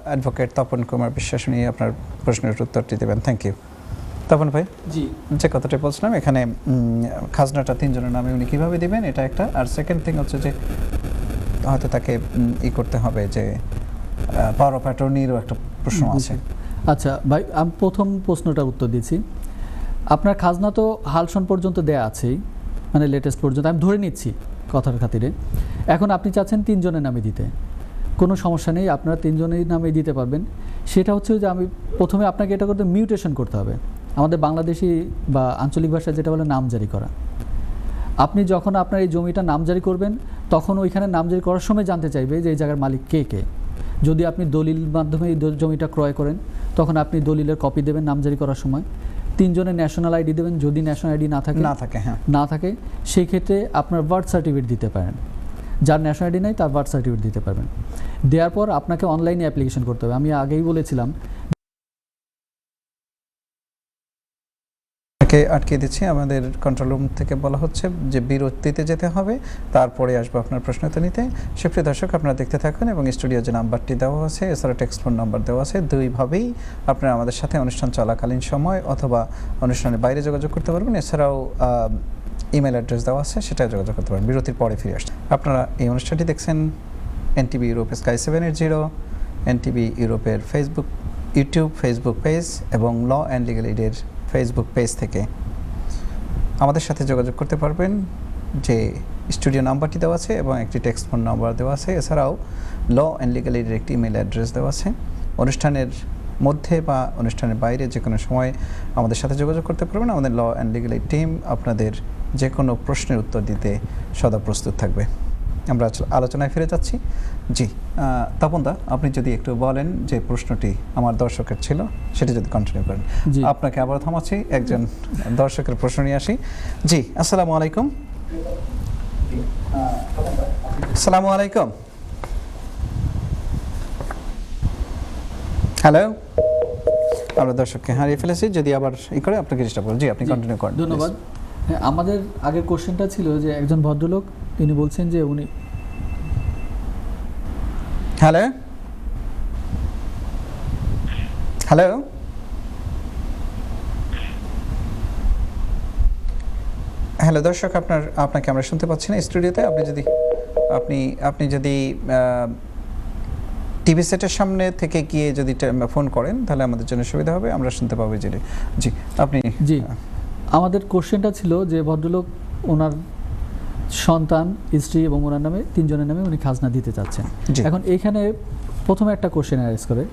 A: অ্যাডভোকেট তপন কুমার বিশ্বাস নিয়ে আপনার প্রশ্নের উত্তরটি দেবেন। থ্যাংক ইউ তপন ভাই।
B: জি,
A: যে কথাটা বলছিলাম, এখানে খাজনাটা তিনজনের নামে উনি কীভাবে দিবেন, এটা একটা। আর সেকেন্ড থিং হচ্ছে যে হয়তো তাকে করতে হবে যে পাওয়ার অফ অ্যাটর্নিরও একটা প্রশ্ন আছে।
B: আচ্ছা ভাই, আমি প্রথম প্রশ্নটার উত্তর দিচ্ছি। আপনার খাজনা তো হালসন পর্যন্ত দেয়া আছেই, মানে লেটেস্ট পর্যন্ত আমি ধরে নিচ্ছি কথার খাতিরে। এখন আপনি চাচ্ছেন তিনজনের নামে দিতে, কোনো সমস্যা নেই, আপনারা তিনজনের নামে দিতে পারবেন। সেটা হচ্ছে যে আমি প্রথমে আপনাকে এটা করতে মিউটেশন করতে হবে, আমাদের বাংলাদেশি বা আঞ্চলিক ভাষায় যেটা বলে নামজারি করা। আপনি যখন আপনার এই জমিটা নামজারি করবেন, তখন ওইখানে নামজারি করার সময় জানতে চাইবে যে এই জায়গার মালিক কে কে। যদি আপনি দলিল মাধ্যমে এই জমিটা ক্রয় করেন, তখন আপনি দলিলের কপি দেবেন নামজারি করার সময়। তিনজনের ন্যাশনাল আইডি দেবেন, যদি ন্যাশনাল আইডি না থাকে সেই ক্ষেত্রে আপনার বার্থ সার্টিফিকেট দিতে পারেন। যার ন্যাশনাল আইডি নাই তার বার্থ সার্টিফিকেট দিতে পারবেন। দেওয়ার পর আপনাকে অনলাইনে অ্যাপ্লিকেশন করতে হবে। আমি আগেই বলেছিলাম,
A: আটকে দিচ্ছি, আমাদের কন্ট্রোল রুম থেকে বলা হচ্ছে যে বিরতিতে যেতে হবে, তারপরে আসবো আপনার প্রশ্নটা নিতে। সুপ্রিয় দর্শক, আপনারা দেখতে থাকুন এবং স্টুডিও যে নাম্বারটি দেওয়া আছে, এছাড়া টেক্সট ফোন নাম্বার দেওয়া আছে, দুইভাবেই আপনারা আমাদের সাথে অনুষ্ঠান চলাকালীন সময় অথবা অনুষ্ঠানের বাইরে যোগাযোগ করতে পারবেন। এছাড়াও ইমেল অ্যাড্রেস দেওয়া আছে, সেটাও যোগাযোগ করতে পারবেন। বিরতির পরে ফিরে আসছে। আপনারা এই অনুষ্ঠানটি দেখছেন এনটিভি ইউরোপ স্কাই 780, এনটিভি ইউরোপের ইউটিউব ফেসবুক পেজ এবং ল অ্যান্ড লিগ্যাল এইডের ফেসবুক পেজ থেকে আমাদের সাথে যোগাযোগ করতে পারবেন। যে স্টুডিও নাম্বারটি দেওয়া আছে এবং একটি টেক্সট ফোন নাম্বার দেওয়া আছে, এছাড়াও ল অ্যান্ড লিগ্যাল এইডের একটি ইমেল অ্যাড্রেস দেওয়া আছে। অনুষ্ঠানের মধ্যে বা অনুষ্ঠানের বাইরে যে কোনো সময় আমাদের সাথে যোগাযোগ করতে পারবেন। আমাদের law and legal aid team আপনাদের যে কোনো প্রশ্নের উত্তর দিতে সদা প্রস্তুত থাকবে। আমরা আলোচনায় ফিরে যাচ্ছি। জি, তপনদা, আপনি যদি একটু বলেন যে প্রশ্নটি আমার দর্শকের ছিল, সেটা যদি কন্টিনিউ করেন। আপনাকে আবার থামাচ্ছি, একজন দর্শকের প্রশ্ন নিয়ে আসি। জি, আসসালামু আলাইকুম। আসসালামু আলাইকুম। হ্যালো, আমরা দর্শককে হারিয়ে ফেলেছি, যদি আবার করে আপনাকে চেষ্টা করুন। জি, আপনি কন্টিনিউ করেন।
B: ধন্যবাদ। হ্যাঁ, আমাদের আগের কোশ্চেনটা ছিল যে একজন ভদ্রলোক, তিনি বলছেন যে উনি
A: হ্যালো দর্শক, আপনাকে আমরা শুনতে পাচ্ছি না স্টুডিওতে। আপনি যদি টিভি সেটের সামনে থেকে গিয়ে যদি ফোন করেন, তাহলে আমাদের জন্য সুবিধা হবে, আমরা শুনতে পাবো। জি, আপনি।
B: জি, আমাদের কোশ্চেনটা ছিল যে ভদ্রলোক ওনার সন্তান, স্ত্রী এবং ওনার নামে তিনজনের নামে উনি খাজনা দিতে চাচ্ছেন। এখন এইখানে প্রথমে একটা কোশ্চেন অ্যারেজ করে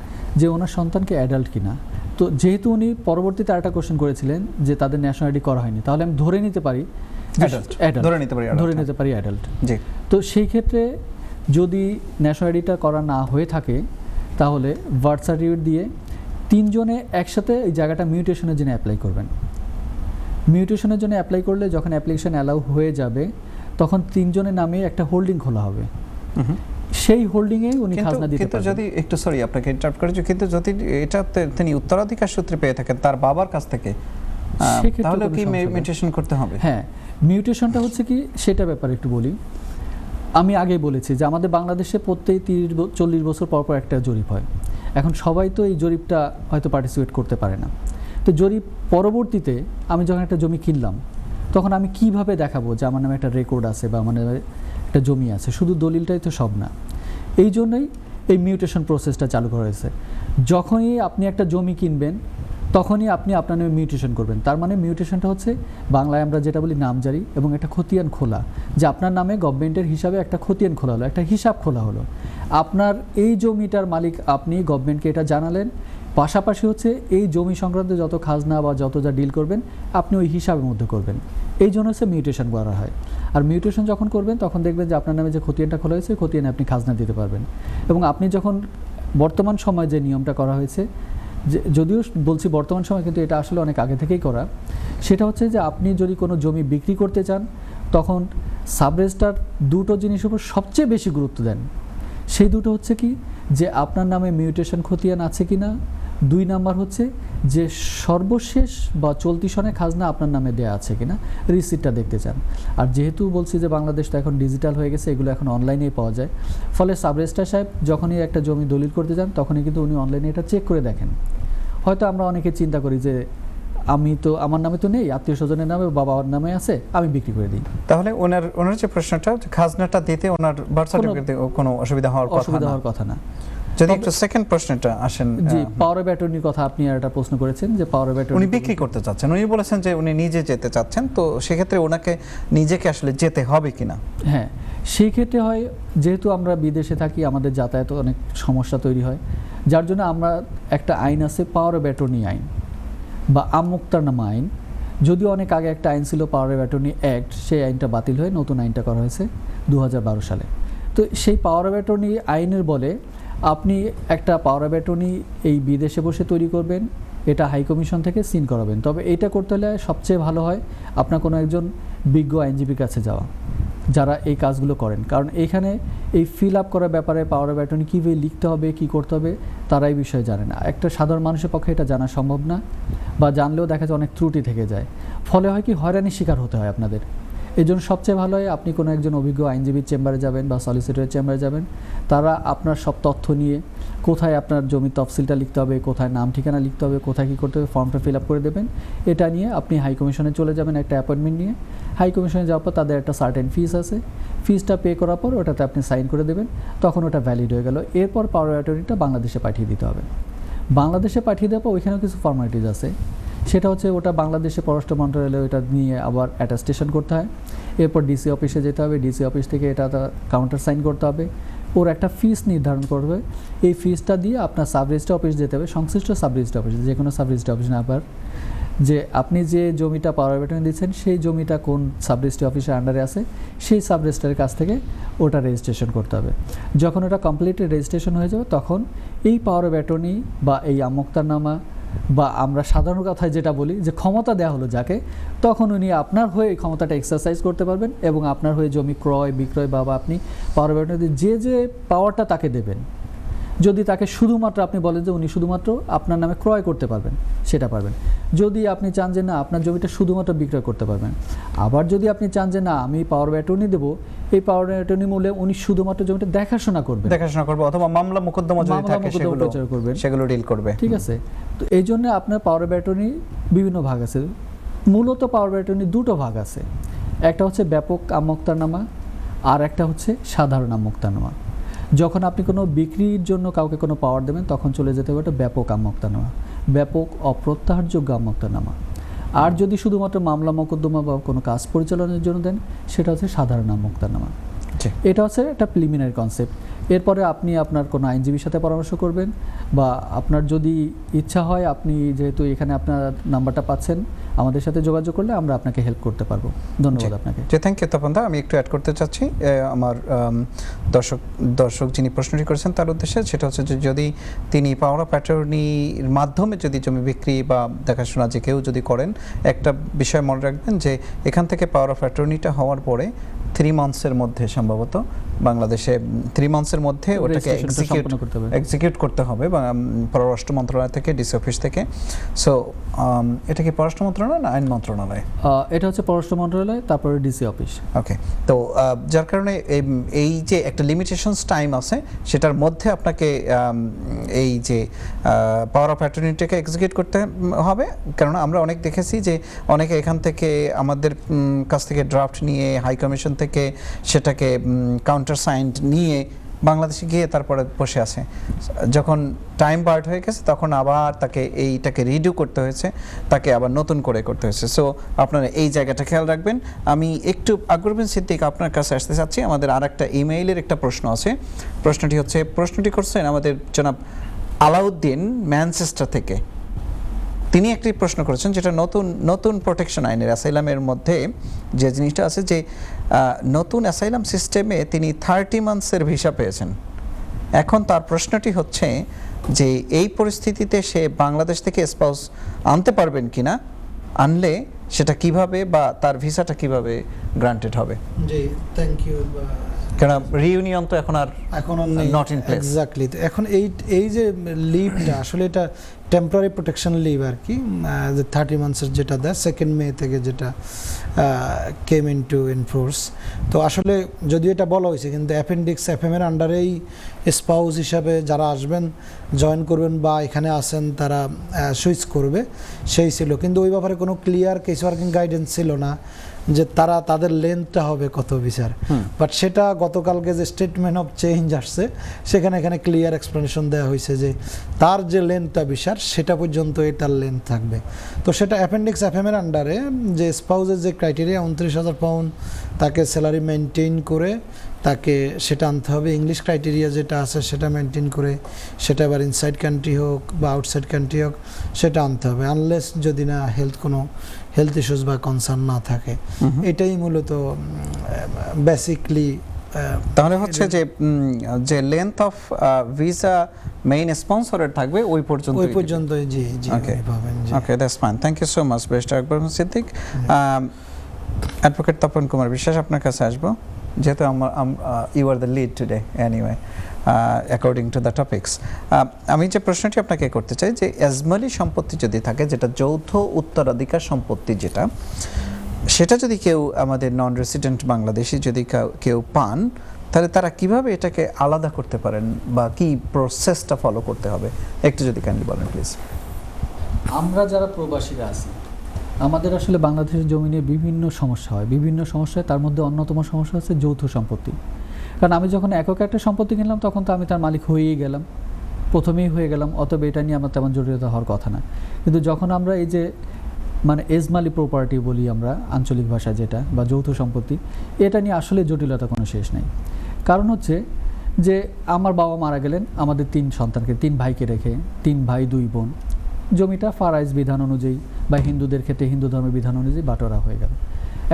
B: যে ওনার সন্তানকে অ্যাডাল্ট কিনা। তো যেহেতু উনি পরবর্তীতে আরেকটা কোশ্চেন করেছিলেন যে তাদের ন্যাশনাল আইডি করা হয়নি, তাহলে আমি ধরে নিতে পারি অ্যাডাল্ট। তো সেই ক্ষেত্রে যদি ন্যাশনাল আইডিটা করা না হয়ে থাকে, তাহলে বার্থ সার্টিফিকেট দিয়ে তিনজনে একসাথে এই জায়গাটা মিউটেশনের জন্য অ্যাপ্লাই করবেন। মিউটেশনের জন্য অ্যাপ্লাই করলে যখন অ্যাপ্লিকেশন অ্যালাউ হয়ে যাবে, তখন তিনজনের নামে একটা হোল্ডিং খোলা হবে। সেই হোল্ডিংয়ে উনি খাজনা দিতে পারবেন।
A: যদি একটু সরি আপনাকে ইন্টারাপ্ট করেছি, কিন্তু যদি এটা তিনি উত্তরাধিকার সূত্রে পেয়ে থাকেন তার বাবার কাছ থেকে, তাহলে কি মিউটেশন করতে হবে?
B: হ্যাঁ, মিউটেশনটা হচ্ছে কি, সেটা ব্যাপারে একটু বলি। আমি আগেই বলেছি যে আমাদের বাংলাদেশে প্রত্যেক 30-40 বছর পর পর একটা জরিপ হয়। এখন সবাই তো এই জরিপটা হয়তো পার্টিসিপেট করতে পারে না। তো জরিপ পরবর্তীতে আমি যখন একটা জমি কিনলাম, তখন আমি কিভাবে দেখাবো যে আমার নামে একটা রেকর্ড আছে বা আমার নামে একটা জমি আছে? শুধু দলিলটাই তো সব না। এই জন্যই এই মিউটেশন প্রসেসটা চালু করা হয়েছে। যখনই আপনি একটা জমি কিনবেন, তখনই আপনি আপনার নামে মিউটেশন করবেন। তার মানে মিউটেশনটা হচ্ছে বাংলায় আমরা যেটা বলি নামজারি এবং একটা খতিয়ান খোলা, যে আপনার নামে গভর্নমেন্টের হিসাবে একটা খতিয়ান খোলা হলো, একটা হিসাব খোলা হলো। আপনার এই জমিটার মালিক আপনি, গভর্নমেন্টকে এটা জানালেন। পাশাপাশি হচ্ছে এই জমি সংক্রান্ত যত খাজনা বা যত যা ডিল করবেন আপনি ওই হিসাবের মধ্যে করবেন। এই জন্য হচ্ছে মিউটেশন করা হয়। আর মিউটেশন যখন করবেন তখন দেখবেন যে আপনার নামে যে খতিয়ানটা খোলা হয়েছে, খতিয়ানে আপনি খাজনা দিতে পারবেন। এবং আপনি যখন বর্তমান সময় যে নিয়মটা করা হয়েছে, যে যদিও বলছি বর্তমান সময়, কিন্তু এটা আসলে অনেক আগে থেকেই করা, সেটা হচ্ছে যে আপনি যদি কোনো জমি বিক্রি করতে চান, তখন সাব রেজিস্ট্রার দুটো জিনিসের উপর সবচেয়ে বেশি গুরুত্ব দেন। সেই দুটো হচ্ছে কি, যে আপনার নামে মিউটেশন খতিয়ান আছে কি না, 2 নাম্বার হচ্ছে যে সর্বশেষ বা চলতি সনে খাজনা আপনার নামে দেওয়া আছে কিনা, রিসিপ্টটা দেখতে চান। আর যেহেতু বলছি যে বাংলাদেশ তো এখন ডিজিটাল হয়ে গেছে, এগুলো এখন অনলাইনেই পাওয়া যায়। ফলে সাব রেজিস্ট্রার সাহেব যখনই একটা জমি দলিল করতে যান, তখনই কিন্তু উনি অনলাইনে এটা চেক করে দেখেন। হয়তো আমরা অনেকে চিন্তা করি যে আমি তো, আমার নামে তো নেই, আত্মীয় স্বজনের নামে, বাবার নামে আছে, আমি বিক্রি করে দিই।
A: তাহলে ওনার যে প্রশ্নটা, খাজনাটা দিতে ওনার বার্থ সার্টিফিকেটে কোনো অসুবিধা হওয়ার কথা না। যদি একটু সেকেন্ড প্রশ্নটা আসেন।
B: জি, পাওয়ার অফ অ্যাটর্নির কথা আপনি একটা প্রশ্ন করেছেন, যে পাওয়ার অফ অ্যাটর্নি
A: উনি বিক্রি করতে চাচ্ছেন, উনি বলেছেন যে উনি নিজে যেতে চাচ্ছেন, তো সেক্ষেত্রে ওনাকে নিজেকে আসলে যেতে হবে কিনা?
B: হ্যাঁ, সেই ক্ষেত্রে হয়, যেহেতু আমরা বিদেশে থাকি, আমাদের যাতায়াতে অনেক সমস্যা তৈরি হয়, যার জন্য আমরা একটা আইন আছে, পাওয়ার অফ অ্যাটর্নি আইন বা আমুক্তারনামা আইন। যদিও অনেক আগে একটা আইন ছিল পাওয়ার অফ অ্যাটর্নি অ্যাক্ট, সেই আইনটা বাতিল হয়ে নতুন আইনটা করা হয়েছে 2012 সালে। তো সেই পাওয়ার অফ অ্যাটর্নি আইনের বলে আপনি একটা পাওয়ার অফ অ্যাটর্নি এই বিদেশে বসে তৈরি করবেন, এটা হাই কমিশন থেকে সিন করাবেন। তবে এটা করতে হলে সবচেয়ে ভালো হয় আপনার কোনো একজন বিজ্ঞ আইনজীবীর কাছে যাওয়া, যারা এই কাজগুলো করেন। কারণ এইখানে এই ফিল আপ করার ব্যাপারে পাওয়ার অফ অ্যাটর্নি কীভাবে লিখতে হবে, কী করতে হবে, তারা এই বিষয়ে জানে না। একটা সাধারণ মানুষের পক্ষে এটা জানা সম্ভব না, বা জানলেও দেখা যায় অনেক ত্রুটি থেকে যায়। ফলে হয় কি, হয়রানির শিকার হতে হয় আপনাদের। এই জন্য সবচেয়ে ভালো হয় আপনি কোনো একজন অভিজ্ঞ আইনজীবীর চেম্বারে যাবেন বা সলিসিটরের চেম্বারে যাবেন। তারা আপনার সব তথ্য নিয়ে, কোথায় আপনার জমির তফসিলটা লিখতে হবে, কোথায় নাম ঠিকানা লিখতে হবে, কোথায় কী করতে হবে, ফর্মটা ফিল আপ করে দেবেন। এটা নিয়ে আপনি হাই কমিশনে চলে যাবেন একটা অ্যাপয়েন্টমেন্ট নিয়ে। হাই কমিশনে যাওয়ার পর তাদের একটা সার্টেন ফিস আছে, ফিসটা পে করার পর ওটাতে আপনি সাইন করে দেবেন, তখন ওটা ভ্যালিড হয়ে গেল। এরপর পাওয়ার অ্যাটর্নিটা বাংলাদেশে পাঠিয়ে দিতে হবে। বাংলাদেশে পাঠিয়ে দেওয়ার পর ওইখানেও কিছু ফর্মালিটিস আছে, সেটা হচ্ছে ওটা বাংলাদেশে পররাষ্ট্র মন্ত্রণালয়ে ওটা নিয়ে আবার অ্যাটাস্টেশন করতে হয়। এরপর ডিসি অফিসে যেতে হবে, ডিসি অফিস থেকে এটা কাউন্টার সাইন করতে হবে, ওর একটা ফিস নির্ধারণ করবে। এই ফিসটা দিয়ে আপনার সাব রেজিস্ট্রি অফিস যেতে হবে, সংশ্লিষ্ট সাব রেজিস্ট্রি অফিস, যে কোনো সাব রেজিস্ট্রি অফিস না, আবার যে আপনি যে জমিটা পাওয়ার অফ অ্যাটর্নি দিচ্ছেন সেই জমিটা কোন সাব রেজিস্ট্রি অফিসের আন্ডারে আছে, সেই সাব রেজিস্ট্রারের কাছ থেকে ওটা রেজিস্ট্রেশন করতে হবে। যখন ওটা কমপ্লিটলি রেজিস্ট্রেশন হয়ে যাবে, তখন এই পাওয়ার অফ অ্যাটর্নি বা এই আমুক্তারনামা বা আমরা সাধারণ কথায় যেটা বলি যে ক্ষমতা দেওয়া হলো যাকে, তখন উনি আপনার হয়ে এই ক্ষমতাটা এক্সারসাইজ করতে পারবেন এবং আপনার হয়ে জমি ক্রয় বিক্রয় বা আপনি পাওয়ার অফ অ্যাটর্নি যে পাওয়ারটা তাকে দেবেন, যদি তাকে শুধুমাত্র আপনি বলেন যে উনি শুধুমাত্র আপনার নামে ক্রয় করতে পারবেন, সেটা পারবেন। যদি আপনি চান যে না আপনার জমিটা শুধুমাত্র বিক্রয় করতে পারবেন, আবার যদি আপনি চান যে না আমি পাওয়ার অফ অ্যাটর্নি দেবো, এই পাওয়ার অফ অ্যাটর্নি মূলে উনি শুধুমাত্র জমিটা দেখাশোনা করবেন,
A: অথবা মামলা মোকদ্দমা যদি থাকে সেগুলো ডিল করবে।
B: ঠিক আছে। তো এই জন্য আপনার পাওয়ার অফ অ্যাটর্নি বিভিন্ন ভাগ আছে। মূলত পাওয়ার অফ অ্যাটর্নি দুটো ভাগ আছে, একটা হচ্ছে ব্যাপক আমুক্তারনামা আর একটা হচ্ছে সাধারণ আমুক্তারনামা। যখন আপনি কোনো বিক্রির জন্য কাউকে কোনো পাওয়ার দেবেন, তখন চলে যেতে হবে একটা ব্যাপক আমুক্তারনামা, ব্যাপক অপ্রত্যাহারযোগ্য আমুক্তারনামা। আর যদি শুধুমাত্র মামলা মোকদ্দমা বা কোনো কাজ পরিচালনার জন্য দেন, সেটা হচ্ছে সাধারণ আমুক্তারনামা। এটা হচ্ছে একটা প্রিলিমিনারি কনসেপ্ট। এরপরে আপনি আপনার কোনো আইনজীবীর সাথে পরামর্শ করবেন, বা আপনার যদি ইচ্ছা হয়, আপনি যেহেতু এখানে আপনার নাম্বারটা পাচ্ছেন, আমাদের সাথে যোগাযোগ করলে আমরা আপনাকে হেল্প করতে পারবো। ধন্যবাদ আপনাকে।
A: থ্যাংক ইউ তপন দা। আমি একটু অ্যাড করতে চাচ্ছি আমার দর্শক যিনি প্রশ্নটি করেছেন তার উদ্দেশ্যে, সেটা হচ্ছে যে যদি তিনি পাওয়ার অফ অ্যাটর্নির মাধ্যমে যদি জমি বিক্রি বা দেখাশোনা যে কেউ যদি করেন, একটা বিষয় মনে রাখবেন যে এখান থেকে পাওয়ার অফ অ্যাটর্নিটা হওয়ার পরে 3 মান্থসের মধ্যে সম্ভবত বাংলাদেশে 3 মান্থসের মধ্যে ওটাকে
B: Registration টা সম্পন্ন করতে হবে।
A: এক্সিকিউট করতে হবে পররাষ্ট্র মন্ত্রণালয় থেকে ডিসি অফিস থেকে। সো এটা কি পররাষ্ট্র মন্ত্রণালয় না আইন মন্ত্রণালয়?
B: এটা হচ্ছে পররাষ্ট্র মন্ত্রণালয়, তারপরে ডিসি অফিস।
A: ওকে, তো যার কারণে এই যে একটা লিমিটেশনস টাইম আছে সেটার মধ্যে আপনাকে এই যে পাওয়ার অফ অ্যাটর্নিটাকে এক্সিকিউট করতে হবে। কারণ আমরা অনেক দেখেছি যে অনেকে এখান থেকে আমাদের কাছ থেকে ড্রাফট নিয়ে হাই কমিশন থেকে সেটাকে কাউন্টার সাইন্ড নিয়ে বাংলাদেশে গিয়ে তারপরে বসে আছে, যখন টাইম পার্ট হয়ে গেছে তখন আবার তাকে এইটাকে রিডিউ করতে হয়েছে, তাকে আবার নতুন করে করতে হয়েছে। সো আপনারা এই জায়গাটা খেয়াল রাখবেন। আমি একটু আকবর বিন সিদ্দিক আপনার কাছে আসতে চাচ্ছি। আমাদের আর একটা ইমেইলের একটা প্রশ্ন আছে। প্রশ্নটি করছেন আমাদের জনাব আলাউদ্দিন ম্যানচেস্টার থেকে। তিনি একটি প্রশ্ন করেছেন যেটা নতুন প্রোটেকশন আইনের অ্যাসাইলামের মধ্যে যে জিনিসটা আছে যে নতুন অ্যাসাইলাম সিস্টেমে তিনি 30 মান্থসের ভিসা পেয়েছেন। এখন তার প্রশ্নটি হচ্ছে যে এই পরিস্থিতিতে সে বাংলাদেশ থেকে স্পাউস আনতে পারবেন কিনা, আনলে সেটা কিভাবে বা তার ভিসাটা কিভাবে গ্রান্টেড হবে?
C: জি, থ্যাংক ইউ।
A: কারণ রিইউনিয়ন তো এখন are not in place.
C: Exactly. এখন এই যে লিভটা আসলে এটা টেম্পোরারি প্রোটেকশন লিভ আর কি, যে 30 মান্থসের যেটা দেয় 2 মে থেকে যেটা কেম ইনটু এনফোর্স। তো আসলে যদিও এটা বলা হয়েছে কিন্তু অ্যাপেন্ডিক্স FM এর আন্ডারেই স্পাউস হিসাবে যারা আসবেন, জয়েন করবেন বা এখানে আসেন তারা সুইচ করবে সেই ছিল, কিন্তু ওই ব্যাপারে কোনো ক্লিয়ার কেস ওয়ার্কিং গাইডেন্স ছিল না যে তাদের লেন্থটা হবে কত ভিসার। বাট সেটা গতকালকে যে স্টেটমেন্ট অফ চেঞ্জ আসছে সেখানে এখানে ক্লিয়ার এক্সপ্লেনেশন দেওয়া হয়েছে যে তার যে লেন্থটা ভিসার সেটা পর্যন্ত এটার লেন্থ থাকবে। তো সেটা অ্যাপেন্ডিক্স FM এর আন্ডারে যে স্পাউসের যে ক্রাইটেরিয়া 29,000 পাউন্ড তাকে স্যালারি মেনটেন করে তাকে সেটা আনতে হবে। ইংলিশ ক্রাইটেরিয়া যেটা আছে সেটা মেনটেন করে সেটা আবার ইনসাইড কান্ট্রি হোক বা আউটসাইড কান্ট্রি হোক সেটা আনতে হবে, আনলেস যদি না কোনো হেলথ ইস্যুস বা কনসার্ন না থাকে। এটাই মূলত বেসিকলি।
A: তাহলে হচ্ছে যে লেন্থ অফ ভিসা মেইন স্পন্সরের থাকবে ওই পর্যন্ত।
C: জি জি, পাবেন।
A: Okay, that's fine. Thank you so much barrister Akbar bin Siddique. Advocate Tapan Kumar Biswas আপনার কাছে আসবো, যেহেতু you are the lead today anyway according to the topics. আমি যে প্রশ্নটি আপনাকে করতে চাই যে এজমালি সম্পত্তি যদি থাকে, যেটা যৌথ উত্তরাধিকার সম্পত্তি যেটা, সেটা যদি কেউ আমাদের নন রেসিডেন্ট বাংলাদেশি যদি কেউ পান, তাহলে তারা কিভাবে এটাকে আলাদা করতে পারেন বা কি প্রসেসটা ফলো করতে হবে একটু যদি কাইন্ডলি বলেন প্লিজ।
B: আমরা যারা প্রবাসীরা আছি, আমাদের আসলে বাংলাদেশের জমি নিয়ে বিভিন্ন সমস্যা হয়। তার মধ্যে অন্যতম সমস্যা হচ্ছে যৌথ সম্পত্তি। কারণ আমি যখন একক একটা সম্পত্তি কিনলাম তখন তো আমি তার মালিক হয়েই গেলাম, প্রথমেই হয়ে গেলাম, অতএব এটা নিয়ে আমার তেমন জটিলতা হওয়ার কথা না। কিন্তু যখন আমরা এই যে এজমালি প্রপার্টি বলি আমরা আঞ্চলিক ভাষা যেটা, বা যৌথ সম্পত্তি, এটা নিয়ে আসলে জটিলতা কোনো শেষ নেই। কারণ হচ্ছে যে আমার বাবা মারা গেলেন, আমাদের 3 সন্তানকে, 3 ভাইকে রেখে, 3 ভাই 2 বোন, জমিটা ফারাইজ বিধান অনুযায়ী বা হিন্দুদের ক্ষেত্রে হিন্দু ধর্মের বিধান অনুযায়ী বাটোয়ারা হয়ে গেল।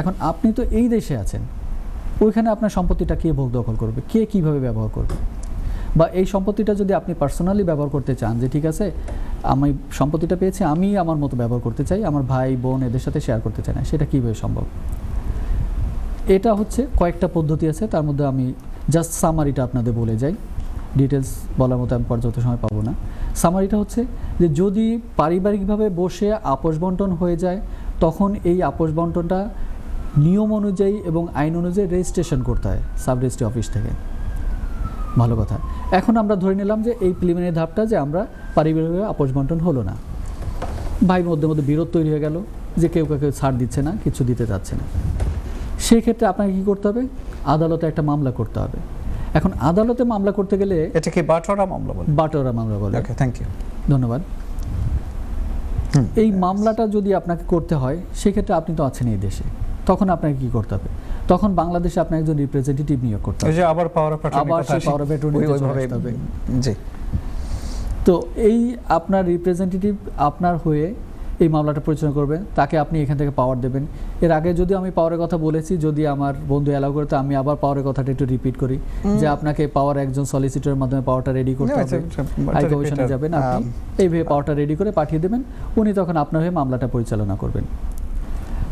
B: এখন আপনি তো এই দেশে আছেন, ওইখানে আপনার সম্পত্তিটা কে ভোগ দখল করবে, কে কিভাবে ব্যবহার করবে, বা এই সম্পত্তিটা যদি আপনি পার্সোনালি ব্যবহার করতে চান যে ঠিক আছে আমি সম্পত্তিটা পেয়েছি, আমি আমার মতো ব্যবহার করতে চাই, আমার ভাই বোন এদের সাথে শেয়ার করতে চাই না, সেটা কীভাবে সম্ভব? এটা হচ্ছে কয়েকটা পদ্ধতি আছে, তার মধ্যে আমি জাস্ট সামারিটা আপনাদের বলে যাই, ডিটেলস বলার মতো আমি পর্যাপ্ত সময় পাবো না। সামারিটা হচ্ছে যে যদি পারিবারিকভাবে বসে আপোষ বন্টন হয়ে যায়, তখন এই আপোষ বন্টনটা নিয়ম অনুযায়ী এবং আইন অনুযায়ী রেজিস্ট্রেশন করতে হয় সাব রেজিস্ট্রি অফিস থেকে। ভালো কথা। এখন আমরা ধরে নিলাম যে এই প্রিলিমিনারি ধাপটা যে আমরা পারিবারিকভাবে আপোষ বন্টন হলো না, ভাই মধ্যে বিরোধ তৈরি হয়ে গেল যে কেউ কাউকে ছাড় দিচ্ছে না, কিছু দিতে যাচ্ছে না, সেই ক্ষেত্রে আপনাকে কী করতে হবে? আদালতে একটা মামলা করতে হবে। এখন আদালতে মামলা করতে গেলে
A: এটাকে বাটোয়ারা মামলা বলে।
B: বাটোয়ারা মামলা বলে।
A: ওকে, থ্যাংক ইউ,
B: ধন্যবাদ। এই মামলাটা যদি আপনাকে করতে হয়, সেক্ষেত্রে আপনি তো আছেন এই দেশে, তখন আপনাকে কি করতে হবে? তখন বাংলাদেশে আপনার একজন রিপ্রেজেন্টেটিভ নিয়োগ করতে হবে।
A: আবার পাওয়ার অফ অ্যাটর্নি। জি।
B: তো এই আপনার রিপ্রেজেন্টেটিভ আপনার হয়ে এই মামলাটা পরিচালনা করবেন, তাকে আপনি এখান থেকে পাওয়ার দেবেন। এর আগে যদি আমি পাওয়ারের কথা বলেছি, যদি আমার বন্ধু অ্যালাউ করে, তো আমি আবার পাওয়ারের কথাটা একটু রিপিট করি যে আপনাকে পাওয়ার একজন সলিসিটরের মাধ্যমে পাওয়ারটা রেডি করতে হবে, হাই কমিশনে যাবেন, আপনি এইভাবে পাওয়ারটা রেডি করে পাঠিয়ে দেবেন, উনি তখন আপনার হয়ে মামলাটা পরিচালনা করবেন।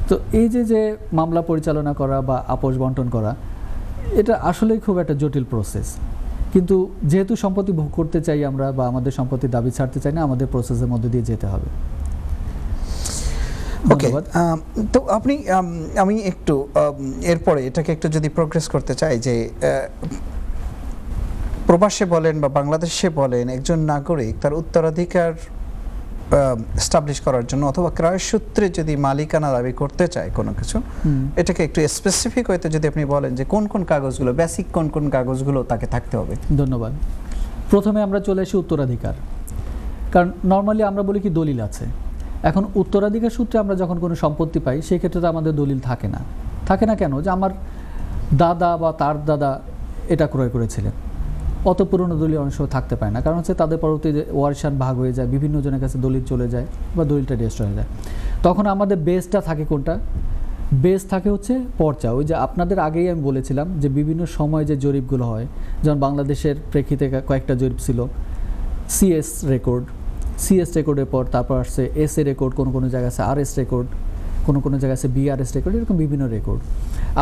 B: তো এই যে মামলা পরিচালনা করা বা আপোষ বন্টন করা, এটা আসলেই খুব একটা জটিল প্রসেস, কিন্তু যেহেতু সম্পত্তি ভোগ করতে চাই আমরা বা আমাদের সম্পত্তি দাবি ছাড়তে চাই না, আমাদের প্রসেসের মধ্যে দিয়ে যেতে হবে।
A: ওকে, তো আপনি আমি একটু এরপরে এটাকে একটু যদি প্রোগ্রেস করতে চাই যে প্রবাসে বলেন বা বাংলাদেশে বলেন একজন নাগরিক তার উত্তরাধিকার এস্টাবলিশ করার জন্য অথবা ক্রয় সূত্রে যদি মালিকানা দাবি করতে চায় কোনো কিছু, এটাকে একটু স্পেসিফিক হইতে যদি আপনি বলেন যে কোন কোন কাগজগুলো, বেসিক কোন কোন কাগজগুলো তাকে থাকতে হবে।
B: ধন্যবাদ। প্রথমে আমরা চলে আসি উত্তরাধিকার, কারণ নর্মালি আমরা বলি কি দলিল আছে। এখন উত্তরাধিকার সূত্রে আমরা যখন কোনো সম্পত্তি পাই সেই ক্ষেত্রে তো আমাদের দলিল থাকে না। থাকে না কেন? যে আমার দাদা বা তার দাদা এটা ক্রয় করেছিলেন, অত পুরনো দলিল অনেক সময় থাকতে পারে না, কারণ হচ্ছে তাদের পরবর্তীতে ওয়ারিশান ভাগ হয়ে যায়, বিভিন্ন জনের কাছে দলিল চলে যায় বা দলিলটা ডিস্ট্রয় হয়ে যায়। তখন আমাদের বেসটা থাকে কোনটা? বেস থাকে হচ্ছে পর্চা। ওই যে আপনাদের আগেই আমি বলেছিলাম যে বিভিন্ন সময় যে জরিপগুলো হয়, যেমন বাংলাদেশের প্রেক্ষিতে কয়েকটা জরিপ ছিল, সিএস রেকর্ড, সিএস রেকর্ডের পর তারপর আসছে এস এ রেকর্ড, কোনো কোনো জায়গায় আছে আরএস রেকর্ড, কোনো কোনো জায়গায় আছে বিআরএস রেকর্ড, এরকম বিভিন্ন রেকর্ড।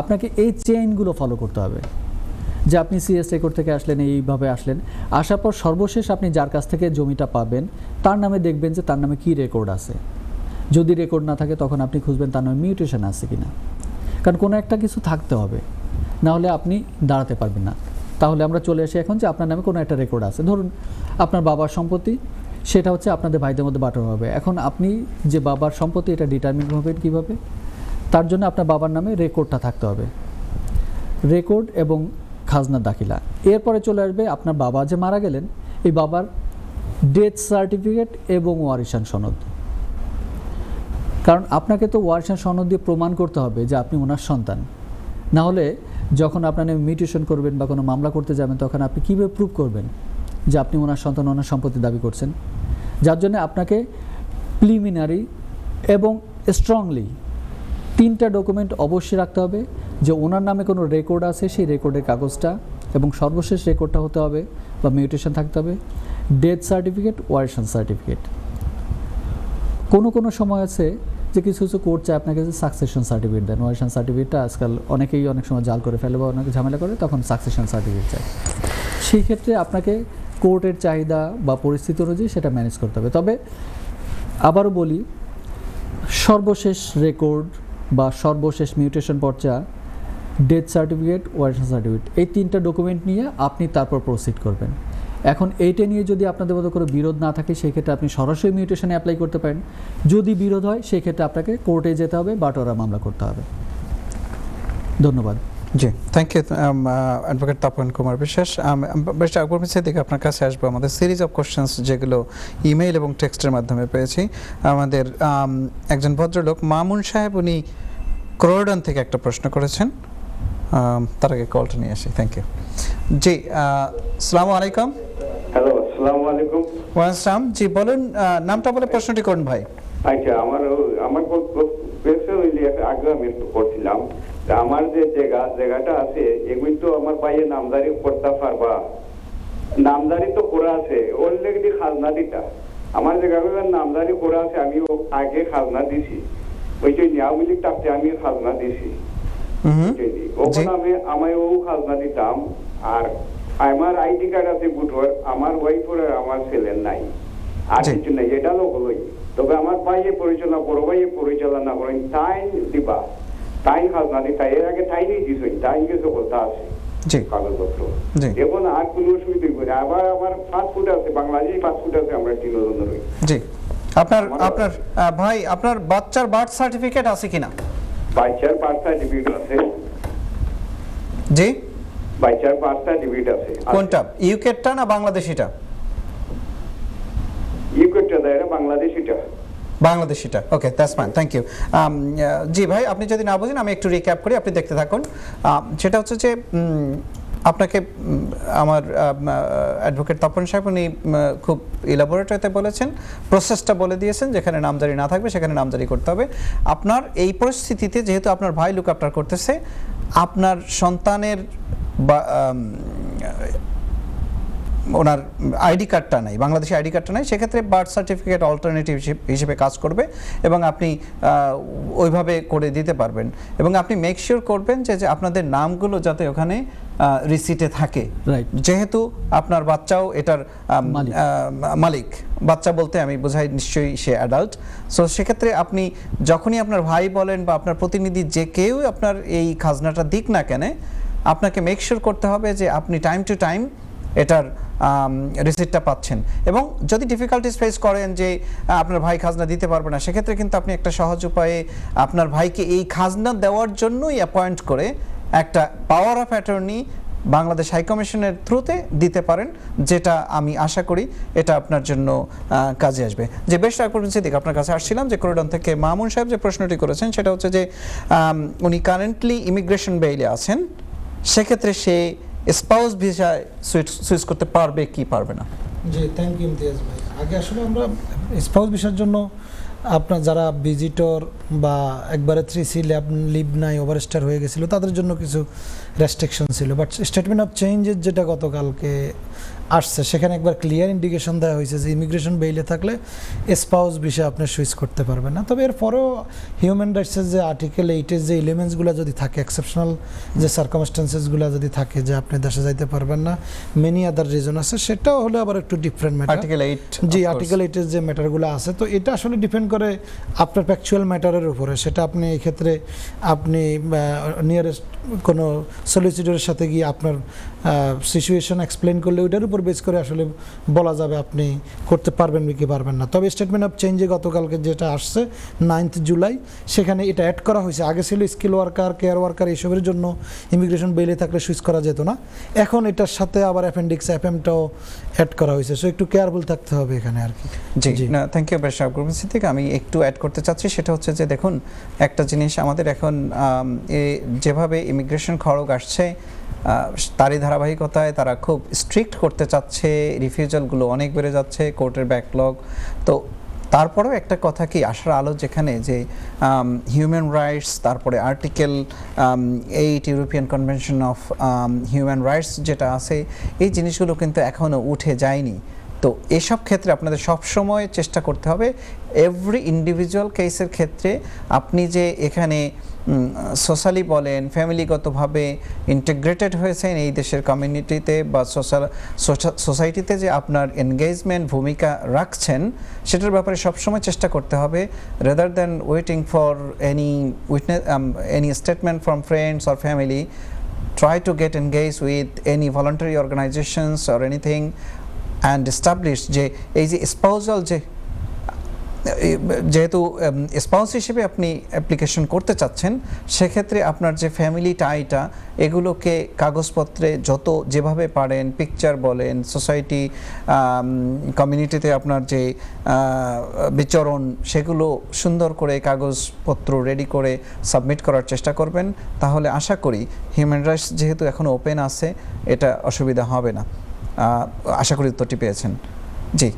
B: আপনাকে এই চেইনগুলো ফলো করতে হবে যে আপনি সিএস রেকর্ড থেকে আসলেন, এইভাবে আসলেন, আসার পর সর্বশেষ আপনি যার কাছ থেকে জমিটা পাবেন তার নামে দেখবেন যে তার নামে কী রেকর্ড আছে। যদি রেকর্ড না থাকে তখন আপনি খুঁজবেন তার নামে মিউটেশন আছে কি না, কারণ কোনো একটা কিছু থাকতে হবে, না হলে আপনি দাঁড়াতে পারবেন না। তাহলে আমরা চলে আসি এখন যে আপনার নামে কোনো একটা রেকর্ড আছে, ধরুন আপনার বাবার সম্পত্তি, সেটা হচ্ছে আপনাদের ভাইদের মধ্যে বাঁটানো হবে। এখন আপনি যে বাবার সম্পত্তি এটা ডিটারমিন হবেন কীভাবে? তার জন্য আপনার বাবার নামে রেকর্ডটা থাকতে হবে, রেকর্ড এবং খাজনা দাখিলা। এরপরে চলে আসবে আপনার বাবা যে মারা গেলেন, এই বাবার ডেথ সার্টিফিকেট এবং ওয়ারিশান সনদ, কারণ আপনাকে তো ওয়ারিশান সনদ দিয়ে প্রমাণ করতে হবে যে আপনি ওনার সন্তান। না হলে যখন আপনার মিউটেশন করবেন বা কোনো মামলা করতে যাবেন তখন আপনি কীভাবে প্রুভ করবেন যে আপনি ওনার সন্তান, ওনার সম্পত্তি দাবি করছেন? যার জন্য আপনাকে প্রিলিমিনারি এবং স্ট্রংলি 3টা ডকুমেন্ট অবশ্যই রাখতে হবে, যে ওনার নামে কোনো রেকর্ড আছে সেই রেকর্ডের কাগজটা, এবং সর্বশেষ রেকর্ডটা হতে হবে বা মিউটেশন থাকতে হবে, ডেথ সার্টিফিকেট, ওয়ারিশান সার্টিফিকেট। কোনো সময় আছে যে কিছু কিছু কোর্ট চায় আপনাকে যে সাকসেশন সার্টিফিকেট দেন। ওয়ারিশান সার্টিফিকেটটা আজকাল অনেকেই অনেক সময় জাল করে ফেলে বা অনেকে ঝামেলা করে, তখন সাকসেশন সার্টিফিকেট চায়। সেই ক্ষেত্রে আপনাকে কোর্টের চাহিদা বা পরিস্থিতি অনুযায়ী সেটা ম্যানেজ করতে হবে। তবে আবারও বলি, সর্বশেষ রেকর্ড বা সর্বশেষ মিউটেশন পর্চা, ডেথ সার্টিফিকেট, ওয়ারিশান সার্টিফিকেট, এই 3টা ডকুমেন্ট নিয়ে আপনি তারপর প্রসিড করবেন। এখন এইটা নিয়ে যদি আপনাদের মধ্যে কোনো বিরোধ না থাকে সেই ক্ষেত্রে আপনি সরাসরি মিউটেশনে অ্যাপ্লাই করতে পারেন। যদি বিরোধ হয় সেই ক্ষেত্রে আপনাকে কোর্টে যেতে হবে, বাটোয়ারা মামলা করতে হবে। ধন্যবাদ।
A: জি, thank you advocate Tapan Kumar Biswas. বেশ আকবর মিসের দিকে আপনার কাছে আসবো। আমাদের সিরিজ অফ কোশ্চেন্স যেগুলো ইমেইল এবং টেক্সটের মাধ্যমে পেয়েছি, আমাদের একজন ভদ্রলোক মামুন সাহেব, উনি ক্রোডন থেকে একটা প্রশ্ন করেছেন। তার আগে কলটা নিয়ে আসি। Thank you. জি, আসসালামু আলাইকুম।
D: হ্যালো, আসসালামু আলাইকুম।
A: ওয়ালাইকুম। জি বলুন, নামটা বলে প্রশ্নটি করুন ভাই।
D: আচ্ছা, আমার পেশা হইলে আগে আমি একটু করছিলাম, আমার যে জায়গাটা আছে এগুলি তো আমার ভাইয়ের নামদারি করতে পারবা? নামদারি তো করা আছে অলরেডি, খাজনা দিতা আমার জায়গাগুলোর নামদারি করা আছে, আমি আগে খাজনা দিছি, ওই জন্য আওয়ামী লীগ টাকতে আমি খাজনা দিছি, ওখানে আমি ও খাজনা দিতাম। আর আমার আইডি কার্ড আছে বুটর, আমার ওয়াইফের আমার ছেলের নাই, আর কিছু নাই, এটা লোক হই। তবে আমার ভাইয়ে পরিচালনা, বড় ভাইয়ে পরিচালনা করেন, তাই দিবা, তাই খাজনা দিতা, এর আগে তাই নিয়ে দিস, তাই কিছু কথা আছে কাগজপত্র। এখন আর কোনো অসুবিধা করে, আবার আমার পাসপোর্ট আছে, বাংলাদেশি পাসপোর্ট আছে, আমরা 3 জন রই।
A: জি, আপনার ভাই, আপনার বাচ্চার বার্থ সার্টিফিকেট আছে কিনা?
D: বাচ্চার বার্থ সার্টিফিকেট আছে।
A: জি,
D: বাচ্চার বার্থ সার্টিফিকেট আছে।
A: কোনটা, ইউকেটা না বাংলাদেশিটা?
D: ইউকেটা দেয়, বাংলাদেশিটা।
A: বাংলাদেশিটা, ওকে, দ্যাটস ফাইন, থ্যাংক ইউ। জি ভাই, আপনি যদি না বুঝেন আমি একটু রিক্যাপ করি, আপনি দেখতে থাকুন। সেটা হচ্ছে যে আপনাকে আমার অ্যাডভোকেট তপন সাহেব উনি খুব ইলাবোরেটরিতে বলেছেন, প্রসেসটা বলে দিয়েছেন, যেখানে নামজারি না থাকবে সেখানে নামজারি করতে হবে। আপনার এই পরিস্থিতিতে যেহেতু আপনার ভাই লুক আফটার করতেছে, আপনার সন্তানের ওনার আইডি কার্ডটা নাই, বাংলাদেশি আইডি কার্ডটা নাই, সেক্ষেত্রে বার্থ সার্টিফিকেট অল্টারনেটিভ হিসেবে কাজ করবে এবং আপনি ওইভাবে করে দিতে পারবেন। এবং আপনি মেক শিওর করবেন যে আপনাদের নামগুলো যাতে ওখানে রিসিটে থাকে, যেহেতু আপনার বাচ্চাও এটার মালিক। বাচ্চা বলতে আমি বোঝাই নিশ্চয়ই সে অ্যাডাল্ট। সো সেক্ষেত্রে আপনি যখনই আপনার ভাই বলেন বা আপনার প্রতিনিধি যে কেউ আপনার এই খাজনাটা দিক না কেন, আপনাকে মেক শিওর করতে হবে যে আপনি টাইম টু টাইম এটার রিসিটটা পাচ্ছেন। এবং যদি ডিফিকাল্টিস ফেস করেন যে আপনার ভাই খাজনা দিতে পারবে না, সেক্ষেত্রে কিন্তু আপনি একটা সহজ উপায়ে আপনার ভাইকে এই খাজনা দেওয়ার জন্যই অ্যাপয়েন্ট করে একটা পাওয়ার অফ অ্যাটর্নি বাংলাদেশ হাইকমিশনের থ্রুতে দিতে পারেন, যেটা আমি আশা করি এটা আপনার জন্য কাজে আসবে। যে বেশ সিদ্দিক, আপনার কাছে আসছিলাম যে করিডন থেকে মামুন সাহেব যে প্রশ্নটি করেছেন সেটা হচ্ছে যে উনি কারেন্টলি ইমিগ্রেশন বেইলে আছেন, সেক্ষেত্রে সে স্পাউস ভিসায় সুইচ করতে পারবে কি পারবে না?
C: জি, থ্যাংক ইউ ইমতিয়াজ ভাই। আগে আসলে আমরা স্পাউস ভিসার জন্য আপনার যারা ভিজিটর বা একবারে 3C লিভ নাই ওভারস্টার হয়ে গেছিলো তাদের জন্য কিছু রেস্ট্রিকশন ছিল, বাট স্টেটমেন্ট অফ চেঞ্জের যেটা গতকালকে আসছে সেখানে একবার ক্লিয়ার ইন্ডিকেশন দেওয়া হয়েছে যে ইমিগ্রেশন বেইলে থাকলে স্পাউস ভিসা আপনি সুইচ করতে পারবেন না। তবে এরপরেও হিউম্যান রাইটসের যে আর্টিকেল 8-এর যে এলিমেন্টসগুলো যদি থাকে, এক্সেপশনাল যে সার্কামস্টেন্সেসগুলো যদি থাকে যে আপনি দেশে যাইতে পারবেন না, মেনি আদার রিজন আছে, সেটাও হলে আবার একটু ডিফারেন্ট ম্যাটার।
A: আর্টিকেল 8,
C: জি, আর্টিকেল 8-এর যে ম্যাটারগুলো আছে, তো এটা আসলে ডিপেন্ড করে আপনার ফ্যাকচুয়াল ম্যাটারের উপরে। সেটা আপনি এই ক্ষেত্রে আপনি নিয়ারেস্ট কোনো সলিসিটরের সাথে গিয়ে আপনার সিচুয়েশন এক্সপ্লেন করলে ওইটার উপর বেস করে আসলে বলা যাবে আপনি করতে পারবেন কি পারবেন না। তবে স্টেটমেন্ট অফ চেঞ্জে গতকালকে যেটা আসছে 9 জুলাই, সেখানে এটা অ্যাড করা হয়েছে। আগে ছিল স্কিল ওয়ার্কার, কেয়ার ওয়ার্কার এইসবের জন্য ইমিগ্রেশন বেইলে থাকলে সুইচ করা যেত না, এখন এটার সাথে আবার অ্যাপেন্ডিক্স এফএমটাও অ্যাড করা হয়েছে। সো একটু কেয়ারফুল থাকতে হবে এখানে আর কি।
A: জি, না থ্যাংক ইউ সিদ্দিক। আমি একটু অ্যাড করতে চাচ্ছি, সেটা হচ্ছে যে দেখুন একটা জিনিস আমাদের এখন যেভাবে ইমিগ্রেশন খড়গ আসছে তারই ধারাবাহিকতায় তারা খুব স্ট্রিক্ট করতে চাচ্ছে, রিফিউজালগুলো অনেক বেড়ে যাচ্ছে, কোর্টের ব্যাকলগ। তো তারপরেও একটা কথা কি, আশার আলো যেখানে যে হিউম্যান রাইটস, তারপরে article 8 European convention of human rights যেটা আছে, এই জিনিসগুলো কিন্তু এখনও উঠে যায়নি। তো এসব ক্ষেত্রে আপনাদের সবসময় চেষ্টা করতে হবে এভরি ইন্ডিভিজুয়াল কেসের ক্ষেত্রে আপনি যে এখানে সোশ্যালি বলেন, ফ্যামিলিগতভাবে ইন্টিগ্রেটেড হয়েছেন এই দেশের কমিউনিটিতে বা সোসাইটিতে, যে আপনার এনগেজমেন্ট ভূমিকা রাখছেন, সেটার ব্যাপারে সবসময় চেষ্টা করতে হবে, rather than waiting for any statement from friends or family, try to get engaged with any voluntary organizations or anything and establish যে এই যে স্পাউজাল যেহেতু স্পাউস হিসেবে আপনি অ্যাপ্লিকেশন করতে চাচ্ছেন, সেক্ষেত্রে আপনার যে ফ্যামিলি টাইটা এগুলোকে কাগজপত্রে যত যেভাবে পারেন, পিকচার বলেন, সোসাইটি কমিউনিটিতে আপনার যে বিচরণ, সেগুলো সুন্দর করে কাগজপত্র রেডি করে সাবমিট করার চেষ্টা করবেন। তাহলে আশা করি হিউম্যান রাইটস যেহেতু এখনও ওপেন আছে, এটা অসুবিধা হবে না। আশা করি উত্তরটি পেয়েছেন। জি,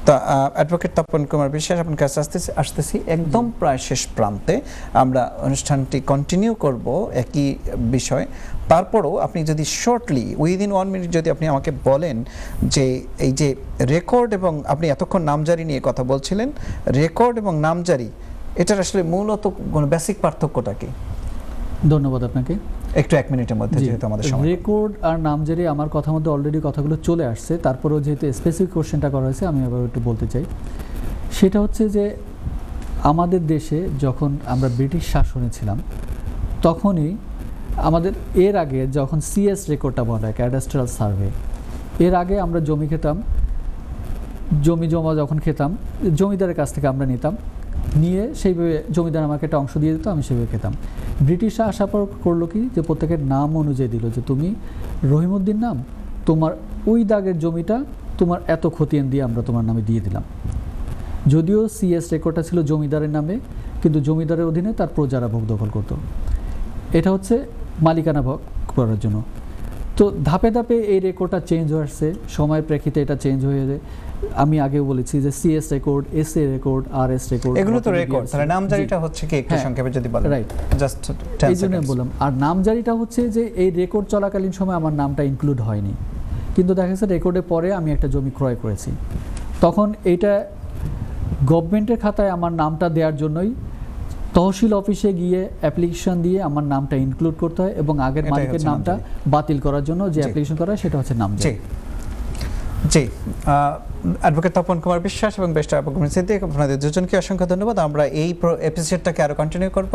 A: তা অ্যাডভোকেট তপন কুমার বিশ্বাস, আপনার কাছে আসতেছি একদম প্রায় শেষ প্রান্তে। আমরা অনুষ্ঠানটি কন্টিনিউ করব একই বিষয়। তারপরও আপনি যদি শর্টলি উইদিন 1 মিনিট যদি আপনি আমাকে বলেন যে এই যে রেকর্ড এবং আপনি এতক্ষণ নামজারি নিয়ে কথা বলছিলেন, রেকর্ড এবং নামজারি এটার আসলে মূলত কোনো বেসিক পার্থক্যটা কি?
B: ধন্যবাদ আপনাকে।
A: একটু 1 মিনিটের মধ্যে, যেহেতু আমাদের সময়।
B: রেকর্ড আর নামজারি আমার কথার মধ্যে অলরেডি কথাগুলো চলে আসছে, তারপরেও যেহেতু স্পেসিফিক কোশ্চেনটা করা হয়েছে আমি আবার একটু বলতে চাই। সেটা হচ্ছে যে আমাদের দেশে যখন আমরা ব্রিটিশ শাসনে ছিলাম, তখনই আমাদের এর আগে যখন সিএস রেকর্ডটা বলা হয়, ক্যাডাস্ট্রাল সার্ভে, এর আগে আমরা জমি খেতাম, জমি জমা যখন খেতাম জমিদারের কাছ থেকে আমরা নিতাম, নিয়ে সেইভাবে জমিদার আমাকে একটা অংশ দিয়ে দিত, আমি সেভাবে খেতাম। ব্রিটিশরা আসার পর করলো কি, যে প্রত্যেকের নাম অনুযায়ী দিল যে তুমি রহিমউদ্দিন নাম, তোমার ওই দাগের জমিটা তোমার এত খতিয়ান দিয়ে আমরা তোমার নামে দিয়ে দিলাম। যদিও সিএস রেকর্ডটা ছিল জমিদারের নামে, কিন্তু জমিদারের অধীনে তার প্রজারা ভোগ দখল করতো। এটা হচ্ছে মালিকানা ভোগ করার জন্য। তো ধাপে ধাপে এই রেকর্ডটা চেঞ্জ হয়ে আসছে, সময়ের প্রেক্ষিতে এটা চেঞ্জ হয়ে যায়। আমি আগেও বলেছি যে CS record, SA record, RS record,
A: এগুলো তো রেকর্ড। তাহলে নামজারিটা হচ্ছে কি একটু সংক্ষেপে যদি বলেন?
B: রাইট,
A: জাস্ট
B: এই জন্য বললাম। আর নামজারিটা হচ্ছে যে এই রেকর্ড চলাকালীন সময় আমার নামটা ইনক্লুড হয়নি, কিন্তু দেখা গেছে রেকর্ডের পরে আমি একটা জমি ক্রয় করেছি, তখন এইটা গভর্নমেন্টের খাতায় আমার নামটা দেওয়ার জন্যই তহসিল অফিসে গিয়ে অ্যাপ্লিকেশন দিয়ে আমার নামটা ইনক্লুড করতে হয় এবং আগের
A: এটাই
B: মালিকের
A: হচ্ছে
B: নামটা
A: নামজারি।
B: বাতিল করার জন্য যে
A: জি।
B: অ্যাপ্লিকেশন করা হয় সেটা হচ্ছে
A: জি
B: নামজারি।
A: জি অ্যাডভোকেট তপন কুমার বিশ্বাস এবং বেস্টার অ্যাডভোকেট সিদ্দিক, আপনাদের দুজনকে অসংখ্য ধন্যবাদ। আমরা এই এপিসোডটাকে আরও কন্টিনিউ করব।